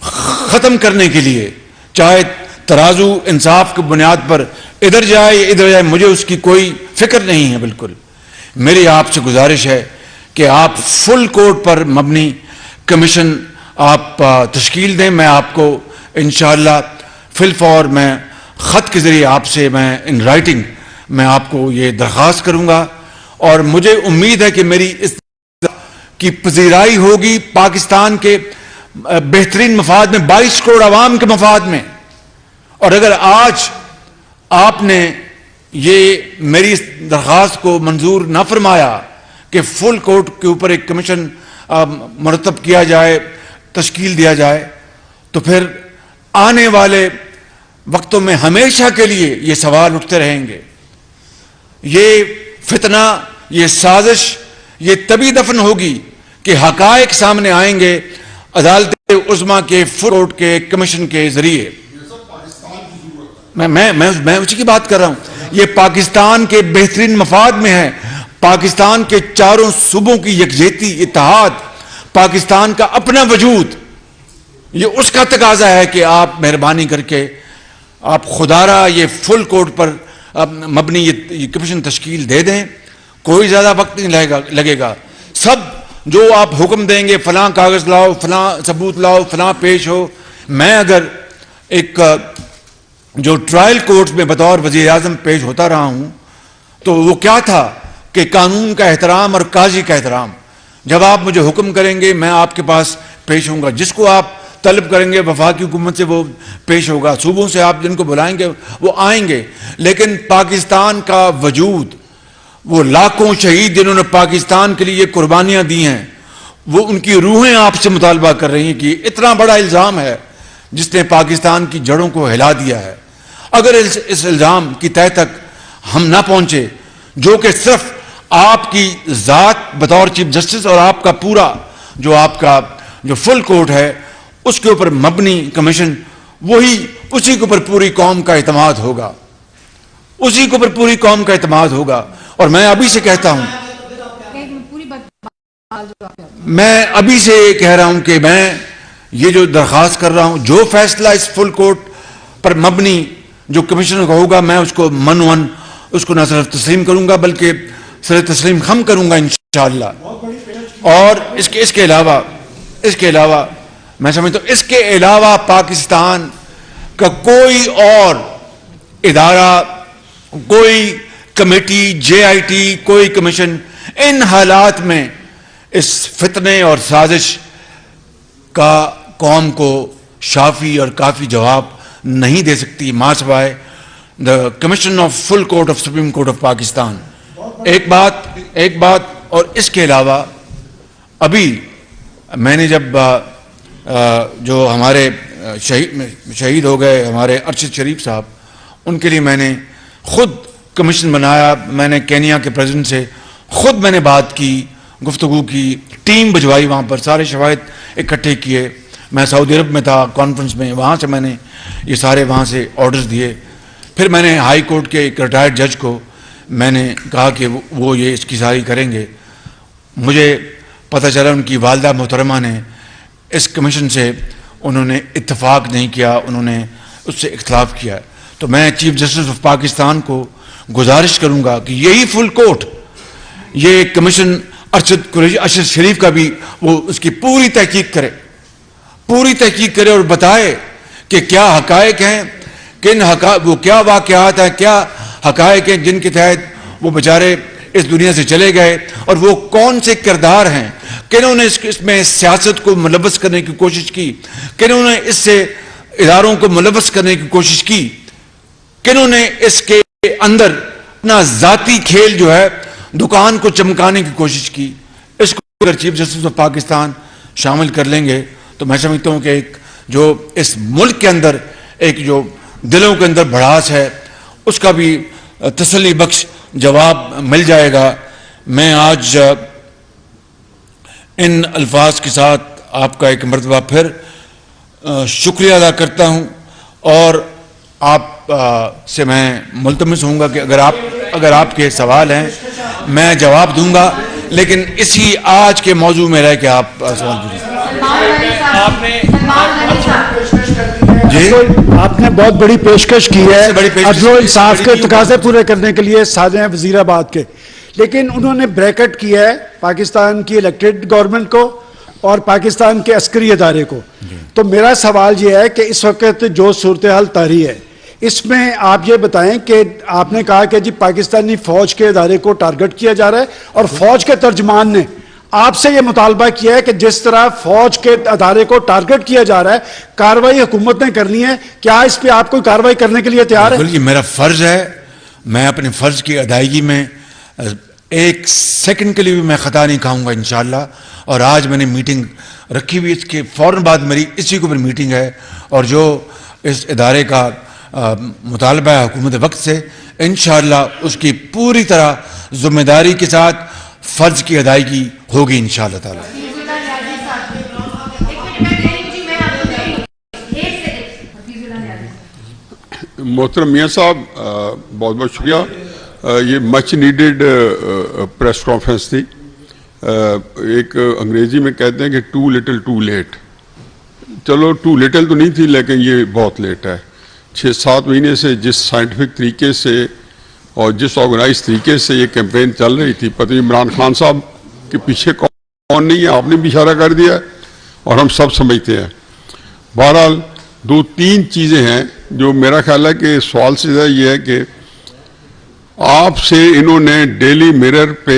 ختم کرنے کے لیے، چاہے ترازو انصاف کی بنیاد پر ادھر جائے مجھے اس کی کوئی فکر نہیں ہے بالکل. میری آپ سے گزارش ہے کہ آپ فل کوڈ پر مبنی کمیشن آپ تشکیل دیں. میں آپ کو انشاءاللہ فی الفور میں خط کے ذریعے آپ سے میں ان رائٹنگ میں آپ کو یہ درخواست کروں گا, اور مجھے امید ہے کہ میری اس کی پذیرائی ہوگی پاکستان کے بہترین مفاد میں, 22 کروڑ عوام کے مفاد میں. اور اگر آج آپ نے یہ میری اس درخواست کو منظور نہ فرمایا کہ فل کوڈ کے اوپر ایک کمیشن مرتب کیا جائے, تشکیل دیا جائے, تو پھر آنے والے وقتوں میں ہمیشہ کے لیے یہ سوال اٹھتے رہیں گے. یہ فتنہ, یہ سازش, یہ تبھی دفن ہوگی کہ حقائق سامنے آئیں گے عدالت عظمیٰ کے فل کوڈ کے کمیشن کے ذریعے. میں اسی کی بات کر رہا ہوں. یہ پاکستان کے بہترین مفاد میں ہے, پاکستان کے چاروں صوبوں کی یکجہتی, اتحاد, پاکستان کا اپنا وجود, یہ اس کا تقاضا ہے کہ آپ مہربانی کر کے آپ خدارہ یہ فل کوڈ پر مبنی یہ کمیشن تشکیل دے دیں. کوئی زیادہ وقت نہیں لگے گا. سب جو آپ حکم دیں گے, فلاں کاغذ لاؤ, فلاں ثبوت لاؤ, فلاں پیش ہو. میں اگر ایک جو ٹرائل کورٹ میں بطور وزیر اعظم پیش ہوتا رہا ہوں تو وہ کیا تھا کہ قانون کا احترام اور قاضی کا احترام. جب آپ مجھے حکم کریں گے میں آپ کے پاس پیش ہوں گا, جس کو آپ طلب کریں گے وفاقی حکومت سے وہ پیش ہوگا, صوبوں سے آپ جن کو بلائیں گے وہ آئیں گے. لیکن پاکستان کا وجود, وہ لاکھوں شہید جنہوں نے پاکستان کے لیے قربانیاں دی ہیں, وہ ان کی روحیں آپ سے مطالبہ کر رہی ہیں کہ اتنا بڑا الزام ہے جس نے پاکستان کی جڑوں کو ہلا دیا ہے. اگر اس الزام کی تہہ تک ہم نہ پہنچے, جو کہ صرف آپ کی ذات بطور چیف جسٹس اور آپ کا پورا جو فل کورٹ ہے اس کے اوپر مبنی کمیشن, اسی کے اوپر پوری قوم کا اعتماد ہوگا, اسی کے اوپر پوری قوم کا اعتماد ہوگا. اور میں ابھی سے کہتا ہوں, میں ابھی سے کہہ رہا ہوں کہ میں یہ جو درخواست کر رہا ہوں, جو فیصلہ اس فل کورٹ پر مبنی جو کمیشن کا ہوگا, میں اس کو منون اس کو نہ صرف تسلیم کروں گا بلکہ سر تسلیم خم کروں گا انشاءاللہ. اور اس کے علاوہ میں سمجھتا ہوں اس کے علاوہ پاکستان کا کوئی اور ادارہ, کوئی کمیٹی, JIT, کوئی کمیشن ان حالات میں اس فتنے اور سازش کا قوم کو شافی اور کافی جواب نہیں دے سکتی ماں سوائے دا commission of full court of supreme court of Pakistan. ایک بات اور اس کے علاوہ ابھی میں نے جب جو ہمارے شہید ہو گئے ہمارے ارشد شریف صاحب, ان کے لیے میں نے خود کمیشن بنایا. میں نے کینیا کے پریزیڈنٹ سے خود میں نے بات کی, گفتگو کی, ٹیم بھجوائی, وہاں پر سارے شواہد اکٹھے کیے. میں سعودی عرب میں تھا کانفرنس میں, وہاں سے میں نے یہ سارے وہاں سے آرڈرز دیے. پھر میں نے ہائی کورٹ کے ایک ریٹائرڈ جج کو میں نے کہا کہ وہ یہ اس کی ساری کریں گے. مجھے پتہ چلا ان کی والدہ محترمہ نے اس کمیشن سے انہوں نے اتفاق نہیں کیا, انہوں نے اس سے اختلاف کیا. تو میں چیف جسٹس آف پاکستان کو گزارش کروں گا کہ یہی فل کورٹ, یہ کمیشن ارشد شریف کا بھی وہ اس کی پوری تحقیق کرے اور بتائے کہ کیا حقائق ہیں, وہ کیا واقعات ہیں, کیا حقائق ہیں جن کے تحت وہ بیچارے اس دنیا سے چلے گئے, اور وہ کون سے کردار ہیں, کنہوں نے اس میں سیاست کو ملوث کرنے کی کوشش کی, کنہوں نے اس سے اداروں کو ملوث کرنے کی کوشش کی, کنہوں نے اس کے اندر اپنا ذاتی کھیل جو ہے دکان کو چمکانے کی کوشش کی. اس کو اگر چیف جسٹس آف پاکستان شامل کر لیں گے تو میں سمجھتا ہوں کہ ایک جو اس ملک کے اندر ایک جو دلوں کے اندر بھڑاس ہے اس کا بھی تسلی بخش جواب مل جائے گا. میں آج ان الفاظ کے ساتھ آپ کا ایک مرتبہ پھر شکریہ ادا کرتا ہوں, اور آپ سے میں ملتمس ہوں گا کہ اگر آپ کے سوال ہیں میں جواب دوں گا, لیکن اسی آج کے موضوع میں رہ کے آپ سوال پوچھیں. آپ نے بہت بڑی پیشکش کی ہے عدل و انصاف کے تقاضے پورے کرنے کے لیے سادے ہیں وزیر آباد کے، لیکن انہوں نے بریکٹ کیا ہے پاکستان کی الیکٹڈ گورنمنٹ کو اور پاکستان کے عسکری ادارے کو. تو میرا سوال یہ ہے کہ اس وقت جو صورتحال طاری ہے اس میں آپ یہ بتائیں کہ آپ نے کہا کہ جی پاکستانی فوج کے ادارے کو ٹارگٹ کیا جا رہا ہے اور فوج کے ترجمان نے آپ سے یہ مطالبہ کیا ہے کہ جس طرح فوج کے ادارے کو ٹارگٹ کیا جا رہا ہے کارروائی حکومت نے کرنی ہے، کیا اس پہ آپ کوئی کارروائی کرنے کے لیے تیار ہے؟ بالکل، یہ میرا فرض ہے. میں اپنے فرض کی ادائیگی میں ایک سیکنڈ کے لیے بھی میں خطا نہیں کھاؤں گا انشاءاللہ. اور آج میں نے میٹنگ رکھی ہوئی، اس کے فوراً بعد میری اسی کو بھی میٹنگ ہے، اور جو اس ادارے کا مطالبہ ہے حکومت وقت سے، انشاءاللہ اس کی پوری طرح ذمہ داری کے ساتھ فرض کی ادائیگی ہوگی انشاءاللہ تعالی. محترم میاں صاحب بہت بہت شکریہ. یہ مچ نیڈڈ پریس کانفرنس تھی. ایک انگریزی میں کہتے ہیں کہ ٹو لٹل ٹو لیٹ. چلو ٹو لٹل تو نہیں تھی لیکن یہ بہت لیٹ ہے. 6-7 مہینے سے جس سائنٹیفک طریقے سے اور جس آرگنائز طریقے سے یہ کیمپین چل رہی تھی، پتہ نہیں عمران خان صاحب کے پیچھے کون نہیں ہے، آپ نے بھی اشارہ کر دیا اور ہم سب سمجھتے ہیں. بہرحال 2-3 چیزیں ہیں جو میرا خیال ہے کہ سوال سے زیادہ یہ ہے کہ آپ سے انہوں نے ڈیلی میرر پہ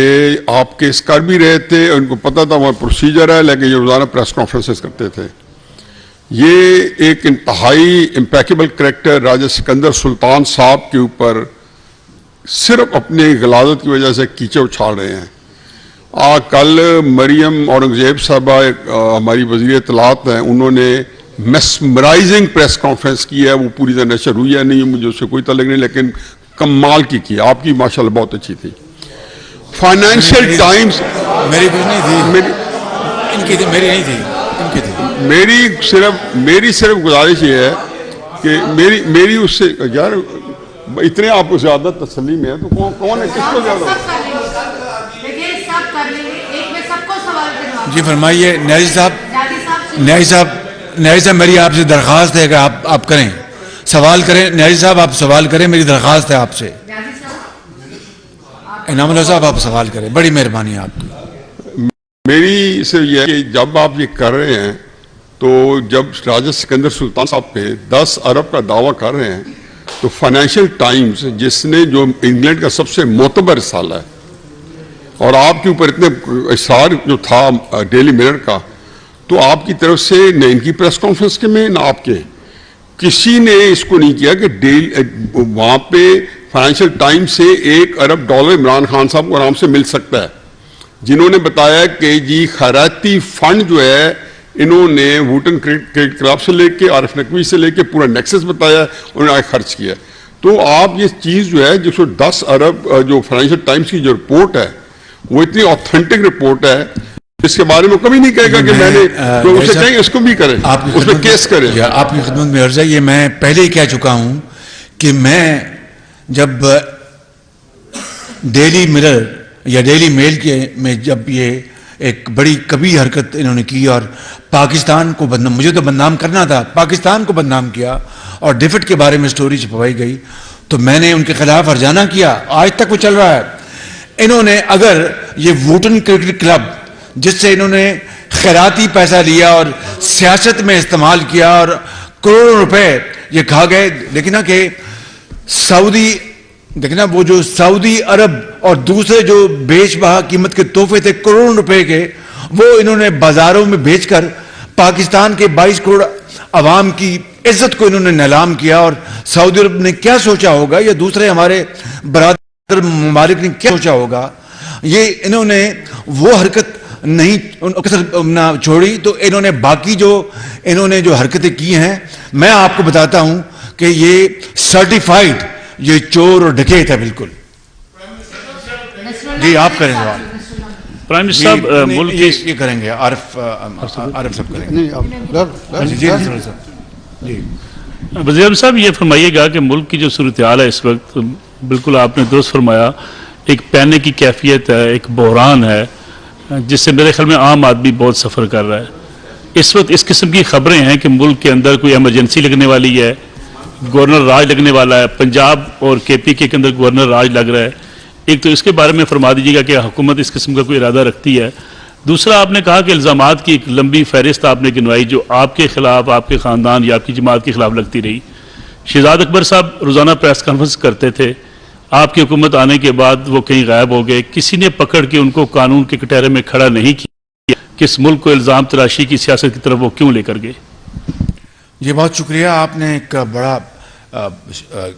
آپ کیس کر بھی رہے تھے، ان کو پتہ تھا وہ پروسیجر ہے، لیکن یہ روزانہ پریس کانفرنسز کرتے تھے. یہ ایک انتہائی امپیکیبل کریکٹر راجہ سکندر سلطان صاحب کے اوپر صرف اپنے غلاظت کی وجہ سے کیچڑ اچھال رہے ہیں. کل مریم اورنگزیب صاحبہ ہماری وزیر اطلاعات ہیں، انہوں نے میسمرائزنگ پریس کانفرنس کی ہے، وہ پوری طرح نشر ہوئی ہے نہیں، مجھے اس سے کوئی تعلق نہیں، لیکن کمال کی آپ کی ماشاءاللہ بہت اچھی تھی. فائنینشیل ٹائمز میری کچھ نہیں تھی، ان کی تھی، میری نہیں تھی، ان کی تھی. میری صرف گزارش یہ ہے کہ میری اس سے یار اتنے آپ کو زیادہ تسلی میں ہے تو کون ہے، کس کو زیادہ؟ جی فرمائیے نیازی صاحب. میری آپ سے درخواست ہے کہ آپ کریں، سوال کریں. نیازی صاحب آپ سوال کریں، میری درخواست ہے آپ سے. انعام اللہ صاحب آپ سوال کریں، بڑی مہربانی ہے آپ کی. میری صرف یہ ہے کہ جب آپ یہ کر رہے ہیں تو جب راجہ سکندر سلطان صاحب پہ 10 ارب کا دعویٰ کر رہے ہیں تو فائنینشیل ٹائمز جس نے جو انگلینڈ کا سب سے معتبر رسالہ ہے اور آپ کے اوپر اتنے اشعار جو تھا ڈیلی میرر کا، تو آپ کی طرف سے نہ ان کی پریس کانفرنس کے میں نہ آپ کے کسی نے اس کو نہیں کیا کہ وہاں پہ فائنینشیل ٹائمز سے $1 ارب عمران خان صاحب کو آرام سے مل سکتا ہے، جنہوں نے بتایا کہ جی خیراتی فنڈ جو ہے انہوں نے ووٹن کرکٹ کلب سے لے کے عارف نقوی سے لے کے پورا نیکسس بتایا، انہوں نے خرچ کیا. تو آپ یہ چیز جو ہے جس کو 10 ارب جو فائنینشیل ٹائمز کی جو رپورٹ ہے وہ اتنی آتھینٹک رپورٹ ہے، اس کے بارے میں کبھی نہیں کہے گا کہ میں نے تو اسے کہیں اس کو بھی کرے، اس پہ کیس کرے. آپ کی خدمت میں عرض ہے، یہ میں پہلے ہی کہہ چکا ہوں کہ میں جب ڈیلی میرر یا ڈیلی میل کے میں جب یہ ایک بڑی کبھی حرکت انہوں نے کی اور پاکستان کو بدنام، مجھے تو بدنام کرنا تھا، پاکستان کو بدنام کیا اور ڈیفٹ کے بارے میں سٹوری چھپوائی گئی، تو میں نے ان کے خلاف ہرجانہ کیا. آج تک وہ چل رہا ہے. انہوں نے اگر یہ ووٹن کرکٹ کلب جس سے انہوں نے خیراتی پیسہ لیا اور سیاست میں استعمال کیا اور کروڑوں روپے یہ کھا گئے، دیکھنا کہ سعودی، دیکھنا وہ جو سعودی عرب اور دوسرے جو بیش بہا قیمت کے تحفے تھے کروڑوں روپے کے، وہ انہوں نے بازاروں میں بیچ کر پاکستان کے 22 کروڑ عوام کی عزت کو انہوں نے نیلام کیا. اور سعودی عرب نے کیا سوچا ہوگا یا دوسرے ہمارے برادر ممالک نے کیا سوچا ہوگا، یہ انہوں نے وہ حرکت نہیں چھوڑی. تو انہوں نے باقی جو انہوں نے جو حرکتیں کی ہیں، میں آپ کو بتاتا ہوں کہ یہ سرٹیفائیڈ یہ چور اور ڈکیت ہے بالکل. جی آپ کریں سوال. پرائم منسٹر صاحب ملک یہ کریں گے، عارف صاحب کریں گے. جی وزیر اعظم صاحب یہ فرمائیے گا کہ ملک کی جو صورتحال ہے اس وقت، بالکل آپ نے درست فرمایا، ایک پینک کی کیفیت ہے، ایک بحران ہے جس سے میرے خیال میں عام آدمی بہت سفر کر رہا ہے. اس وقت اس قسم کی خبریں ہیں کہ ملک کے اندر کوئی ایمرجنسی لگنے والی ہے, گورنر راج لگنے والا ہے, پنجاب اور کے پی کے اندر گورنر راج لگ رہا ہے. ایک تو اس کے بارے میں فرما دیجیے گا کہ حکومت اس قسم کا کوئی ارادہ رکھتی ہے. دوسرا, آپ نے کہا کہ الزامات کی ایک لمبی فہرست آپ نے گنوائی جو آپ کے خلاف, آپ کے خاندان یا آپ کی جماعت کے خلاف لگتی رہی. شہزاد اکبر صاحب روزانہ پریس کانفرنس کرتے تھے, آپ کی حکومت آنے کے بعد وہ کہیں غائب ہو گئے, کسی نے پکڑ کے ان کو قانون کے کٹہرے میں کھڑا نہیں کیا کہ اس ملک کو الزام تراشی کی سیاست کی طرف وہ کیوں لے کر گئے. یہ بہت شکریہ, آپ نے ایک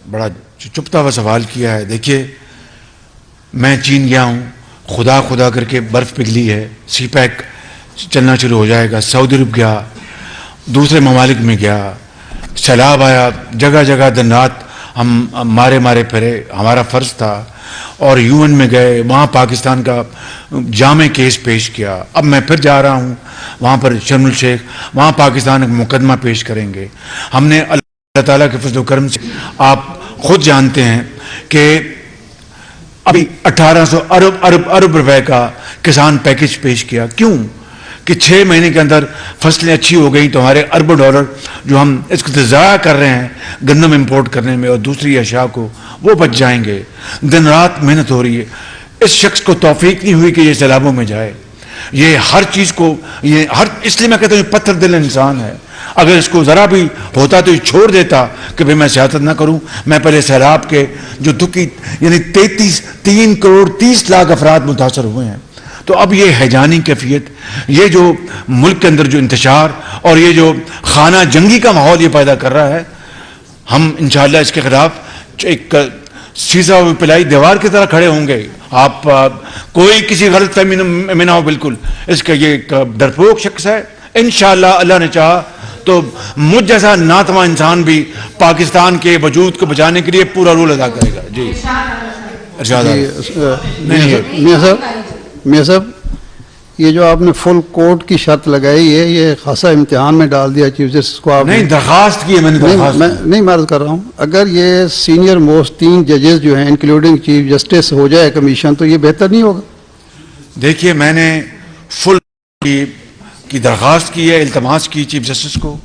بڑا چپتا ہوا سوال کیا ہے. دیکھیے, میں چین گیا ہوں, خدا کر کے برف پگھلی ہے, سی پیک چلنا شروع ہو جائے گا. سعودی عرب گیا, دوسرے ممالک میں گیا, سیلاب آیا, جگہ جگہ دن رات ہم مارے پھرے, ہمارا فرض تھا. اور یو این میں گئے, وہاں پاکستان کا جامع کیس پیش کیا. اب میں پھر جا رہا ہوں وہاں پر شرم الشیخ, وہاں پاکستان ایک مقدمہ پیش کریں گے. ہم نے اللہ تعالیٰ کے فضل و کرم سے, آپ خود جانتے ہیں کہ ابھی 1800 ارب روپے کا کسان پیکج پیش کیا. کیوں کہ 6 مہینے کے اندر فصلیں اچھی ہو گئیں تو ہمارے اربوں ڈالر جو ہم اس کو ضائع کر رہے ہیں گندم امپورٹ کرنے میں اور دوسری اشیاء کو, وہ بچ جائیں گے. دن رات محنت ہو رہی ہے. اس شخص کو توفیق نہیں ہوئی کہ یہ سیلابوں میں جائے. یہ ہر چیز کو, اس لیے میں کہتا ہوں یہ پتھر دل انسان ہے. اگر اس کو ذرا بھی ہوتا تو یہ چھوڑ دیتا کہ بھئی میں سیاست نہ کروں, میں پہلے سیلاب کے جو دکھی یعنی 3 کروڑ 30 لاکھ افراد متاثر ہوئے ہیں. تو اب یہ حیجانی کیفیت, یہ جو ملک کے اندر جو انتشار اور یہ جو خانہ جنگی کا ماحول یہ پیدا کر رہا ہے, ہم انشاءاللہ اس کے خلاف ایک سیسا و پلائی دیوار کی طرح کھڑے ہوں گے. آپ کوئی کسی غلط فہمی میں نہ ہو, بالکل اس کا یہ ایک ڈرپوک شخص ہے. انشاءاللہ اللہ نے چاہا تو مجھ جیسا ناتواں انسان بھی پاکستان کے وجود کو بچانے کے لیے پورا رول ادا کرے گا. جی ارشاد میاں صاحب, یہ جو آپ نے فل کوٹ کی شرط لگائی ہے, یہ خاصا امتحان میں ڈال دیا چیف جسٹس کو. آپ نہیں, درخواست کی ہے میں نے, نہیں میں عرض کر رہا ہوں, اگر یہ سینئر موسٹ 3 ججز جو ہیں انکلوڈنگ چیف جسٹس ہو جائے کمیشن تو یہ بہتر نہیں ہوگا؟ دیکھیے, میں نے فل کی درخواست کی ہے, التماس کی چیف جسٹس کو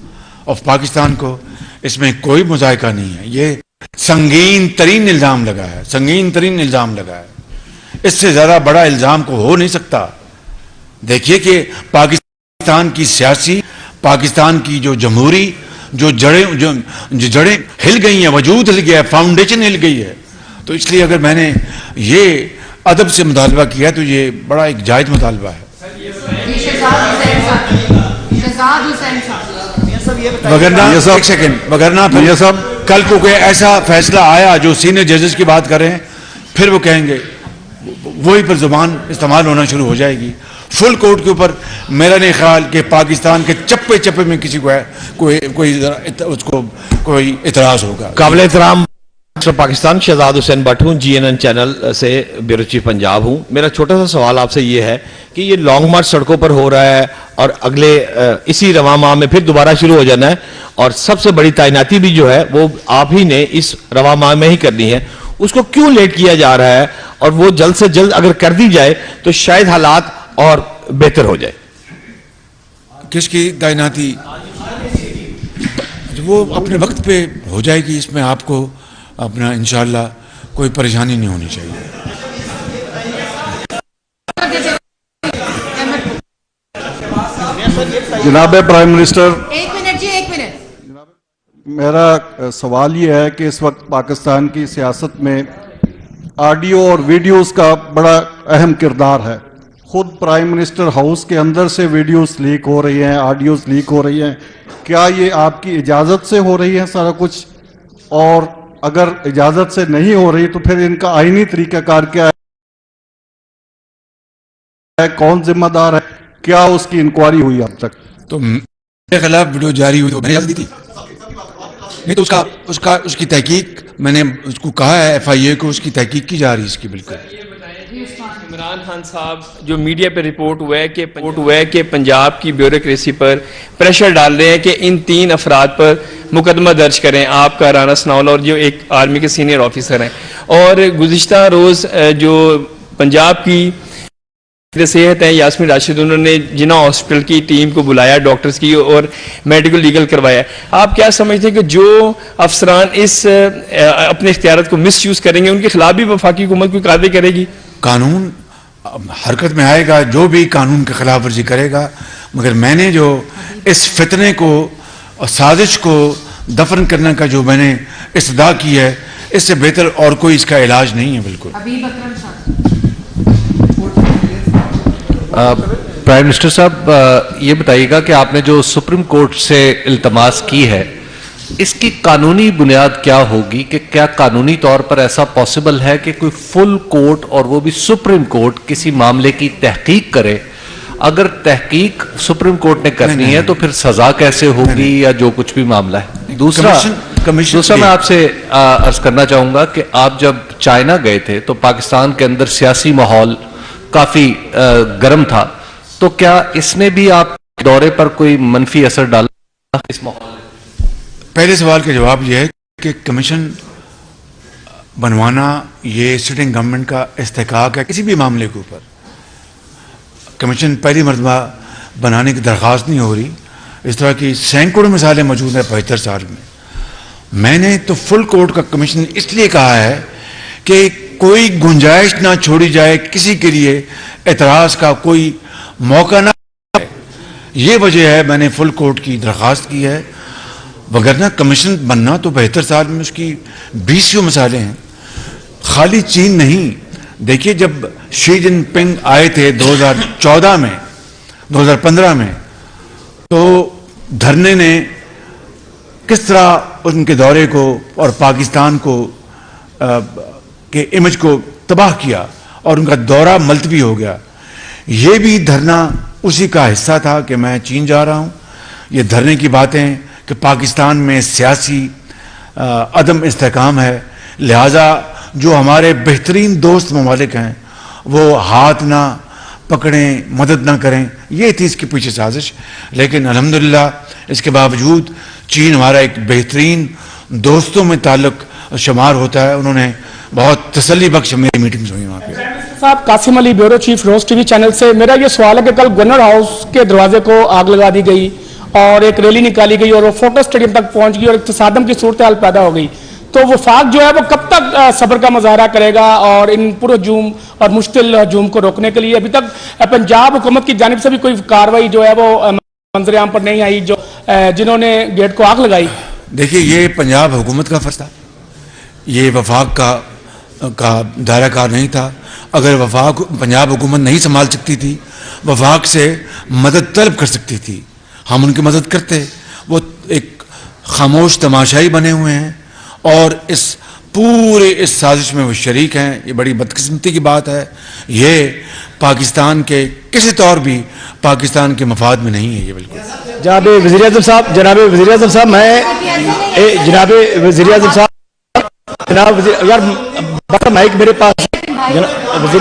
آف پاکستان کو. اس میں کوئی مذائقہ نہیں ہے. یہ سنگین ترین الزام لگا ہے, سنگین ترین الزام لگا ہے. اس سے زیادہ بڑا الزام کو ہو نہیں سکتا. دیکھیے کہ پاکستان کی سیاسی, پاکستان کی جو جمہوری جو جڑیں ہل گئی ہیں, وجود ہل گیا ہے, فاؤنڈیشن ہل گئی ہے. تو اس لیے اگر میں نے یہ ادب سے مطالبہ کیا تو یہ بڑا ایک جائز مطالبہ ہے. وگرنہ کل کو کوئی ایسا فیصلہ آیا جو سینئر ججز کی بات کر رہے ہیں, پھر وہ کہیں گے, وہی پر زبان استعمال ہونا شروع ہو جائے گی. فل کورٹ کے اوپر میرا نہیں خیال کہ پاکستان کے چپے میں کسی کو کوئی اعتراض ہوگا. قابل احترام پاکستان شہزاد حسین بٹ ہوں, جی این این چینل سے بیورو چیف پنجاب ہوں. میرا چھوٹا سا سوال آپ سے یہ ہے کہ یہ لانگ مارچ سڑکوں پر ہو رہا ہے اور اگلے اسی رواں ماہ میں پھر دوبارہ شروع ہو جانا ہے, اور سب سے بڑی تعیناتی بھی جو ہے وہ آپ ہی نے اس رواں ماہ میں ہی کرنی ہے. اس کو کیوں لیٹ کیا جا رہا ہے, اور وہ جلد سے جلد اگر کر دی جائے تو شاید حالات اور بہتر ہو جائے؟ کس کی تعیناتی؟ وہ اپنے وقت پہ ہو جائے گی. اس میں آپ کو اپنا انشاءاللہ کوئی پریشانی نہیں ہونی چاہیے. جناب پرائم منسٹر, ایک منٹ. میرا سوال یہ ہے کہ اس وقت پاکستان کی سیاست میں آڈیو اور ویڈیوز کا بڑا اہم کردار ہے. خود پرائم منسٹر ہاؤس کے اندر سے ویڈیوز لیک ہو رہی ہیں, آڈیوز لیک ہو رہی ہیں. کیا یہ آپ کی اجازت سے ہو رہی ہے سارا کچھ؟ اور اگر اجازت سے نہیں ہو رہی تو پھر ان کا آئینی طریقہ کار کیا ہے, کون ذمہ دار ہے, کیا اس کی انکوائری ہوئی اب تک؟ تو میرے خلاف ویڈیو جاری ہوئی تو میں نے دی تھی نہیں, تو اس کی تحقیق میں نے اس کو کہا ہے ایف آئی اے کو, اس کی تحقیق کی جا رہی ہے اس کی. بالکل. عمران خان صاحب جو میڈیا پہ رپورٹ ہوا ہے کہ پنجاب کی بیوروکریسی پر پریشر ڈال رہے ہیں کہ ان 3 افراد پر مقدمہ درج کریں, آپ کا رانا سناولا اور جو ایک آرمی کے سینئر آفیسر ہیں. اور گزشتہ روز جو پنجاب کی صحت ہیں یاسمین راشد, انہوں نے جنا ہاسپٹل کی ٹیم کو بلایا, ڈاکٹرز کی, اور میڈیکل لیگل کروایا. آپ کیا سمجھتے ہیں کہ جو افسران اس اپنے اختیارات کو مس یوز کریں گے ان کے خلاف بھی وفاقی حکومت کوئی کارروائی کرے گی؟ قانون حرکت میں آئے گا, جو بھی قانون کی خلاف ورزی کرے گا, مگر میں نے جو اس فتنے کو اور سازش کو دفن کرنے کا جو میں نے استدعا کی ہے, اس سے بہتر اور کوئی اس کا علاج نہیں ہے. بالکل. پرائم منسٹر صاحب, یہ بتائیے گا کہ آپ نے جو سپریم کورٹ سے التماس کی ہے, اس کی قانونی بنیاد کیا ہوگی, کہ کیا قانونی طور پر ایسا پاسبل ہے کہ کوئی فل کورٹ اور وہ بھی سپریم کورٹ کسی معاملے کی تحقیق کرے؟ اگر تحقیق سپریم کورٹ نے کرنی ہے تو پھر سزا کیسے ہوگی یا جو کچھ بھی معاملہ ہے؟ دوسرا میں آپ سے عرض کرنا چاہوں گا کہ آپ جب چائنا گئے تھے تو پاکستان کے اندر سیاسی ماحول کافی گرم تھا, تو کیا اس نے بھی آپ دورے پر کوئی منفی اثر ڈالا اس ماحول میں؟ پہلے سوال کا جواب یہ ہے کہ کمیشن بنوانا یہ سٹنگ گورنمنٹ کا استحقاق ہے کسی بھی معاملے کے اوپر. کمیشن پہلی مرتبہ بنانے کی درخواست نہیں ہو رہی, اس طرح کی سینکڑوں مثالیں موجود ہیں 75 سال میں. میں نے تو فل کورٹ کا کمیشن اس لیے کہا ہے کہ کوئی گنجائش نہ چھوڑی جائے کسی کے لیے اعتراض کا, کوئی موقع نہ. یہ وجہ ہے میں نے فل کورٹ کی درخواست کی ہے, وگرنہ کمیشن بننا تو 72 سال میں اس کی 20 مثالیں ہیں. خالی چین نہیں, دیکھیے جب شی جن پنگ آئے تھے 2014 میں 2015 میں, تو دھرنے نے کس طرح ان کے دورے کو اور پاکستان کو کے امیج کو تباہ کیا اور ان کا دورہ ملتوی ہو گیا. یہ بھی دھرنا اسی کا حصہ تھا کہ میں چین جا رہا ہوں. یہ دھرنے کی باتیں کہ پاکستان میں سیاسی عدم استحکام ہے, لہٰذا جو ہمارے بہترین دوست ممالک ہیں وہ ہاتھ نہ پکڑیں, مدد نہ کریں, یہ تھی اس کے پیچھے سازش. لیکن الحمدللہ اس کے باوجود چین ہمارا ایک بہترین دوستوں میں تعلق شمار ہوتا ہے. انہوں نے بہت تسلی بخش میری میٹنگز ہوئی وہاں پہ. صاحب, قاسم علی, بیورو چیف, روز ٹی وی چینل سے. میرا یہ سوال ہے کہ کل گورنر ہاؤس کے دروازے کو آگ لگا دی گئی اور ایک ریلی نکالی گئی اور وہ فوٹو اسٹیڈیم تک پہنچ گئی اور ایک تصادم کی صورتحال پیدا ہو گئی. تو وفاق جو ہے وہ کب تک صبر کا مظاہرہ کرے گا اور ان پر ہجوم اور مشتعل ہجوم کو روکنے کے لیے ابھی تک پنجاب حکومت کی جانب سے بھی کوئی کارروائی جو ہے وہ منظر عام پر نہیں آئی جو جنہوں نے گیٹ کو آگ لگائی؟ دیکھیے یہ پنجاب حکومت کا فرض تھا, یہ وفاق کا دائرہ کار نہیں تھا. اگر وفاق پنجاب حکومت نہیں سنبھال سکتی تھی, وفاق سے مدد طلب کر سکتی تھی, ہم ان کی مدد کرتے. وہ ایک خاموش تماشائی بنے ہوئے ہیں اور اس پورے اس سازش میں وہ شریک ہیں. یہ بڑی بدقسمتی کی بات ہے. یہ پاکستان کے کسی طور بھی پاکستان کے مفاد میں نہیں ہے. یہ بالکل. جناب وزیر اعظم صاحب, میں جناب وزیر اعظم صاحب, جناب یار بڑا مائک میرے پاس. جناب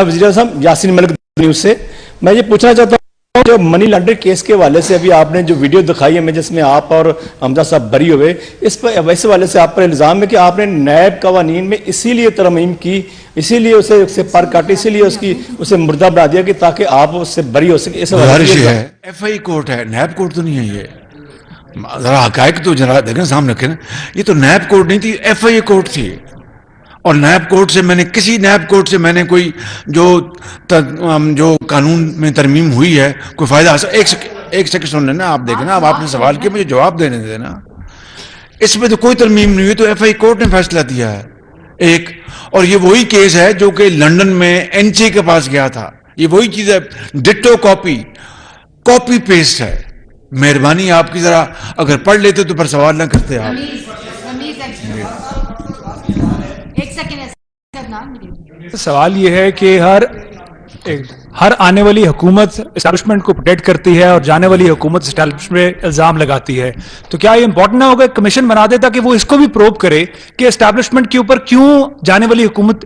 وزیر اعظم صاحب, یاسین ملک نیوز سے. میں یہ پوچھنا چاہتا ہوں جو منی لانڈرنگ کیس کے حوالے سے ابھی آپ نے جو ویڈیو دکھائی ہے جس میں آپ اور حمزہ صاحب بری ہوئے, اس پر ویسے والے سے آپ پر الزام ہے کہ آپ نے نیب قوانین میں اسی لیے ترمیم کی, اسی لیے اسے پر کاٹی, اسی لیے اسے مردہ بنا دیا کہ تاکہ آپ اس سے بری ہو سکے. ایف آئی کورٹ ہے, نیب کورٹ تو نہیں ہے. یہ ذرا حقائق تو ذرا دیکھیں سامنے رکھیں. یہ تو نیب کورٹ نہیں تھی, ایف آئی کورٹ تھی. اور نیب کورٹ سے میں نے کسی نیب کورٹ سے میں نے کوئی جو قانون میں ترمیم ہوئی ہے کوئی فائدہ حاصل. ایک سیکنڈ سن لینا, آپ دیکھیں نا, اب آپ نے سوال کیا مجھے جواب دینے دینا. اس میں تو کوئی ترمیم نہیں ہوئی, تو ایف آئی کورٹ نے فیصلہ دیا ہے ایک. اور یہ وہی کیس ہے جو کہ لندن میں این سی کے پاس گیا تھا. یہ وہی چیز ہے, ڈٹو کاپی پیسٹ ہے. مہربانی آپ کی ذرا اگر پڑھ لیتے تو پھر سوال نہ کرتے آپ. سوال یہ ہے کہ ہر آنے والی حکومت اسٹیبلشمنٹ کو پروٹیکٹ کرتی ہے اور جانے والی حکومت اسٹیبلشمنٹ پہ الزام لگاتی ہے. تو کیا یہ امپورٹنٹ نہ ہوگا کمیشن بنا دے تاکہ وہ اس کو بھی پروب کرے کہ اسٹیبلشمنٹ کے اوپر کیوں جانے والی حکومت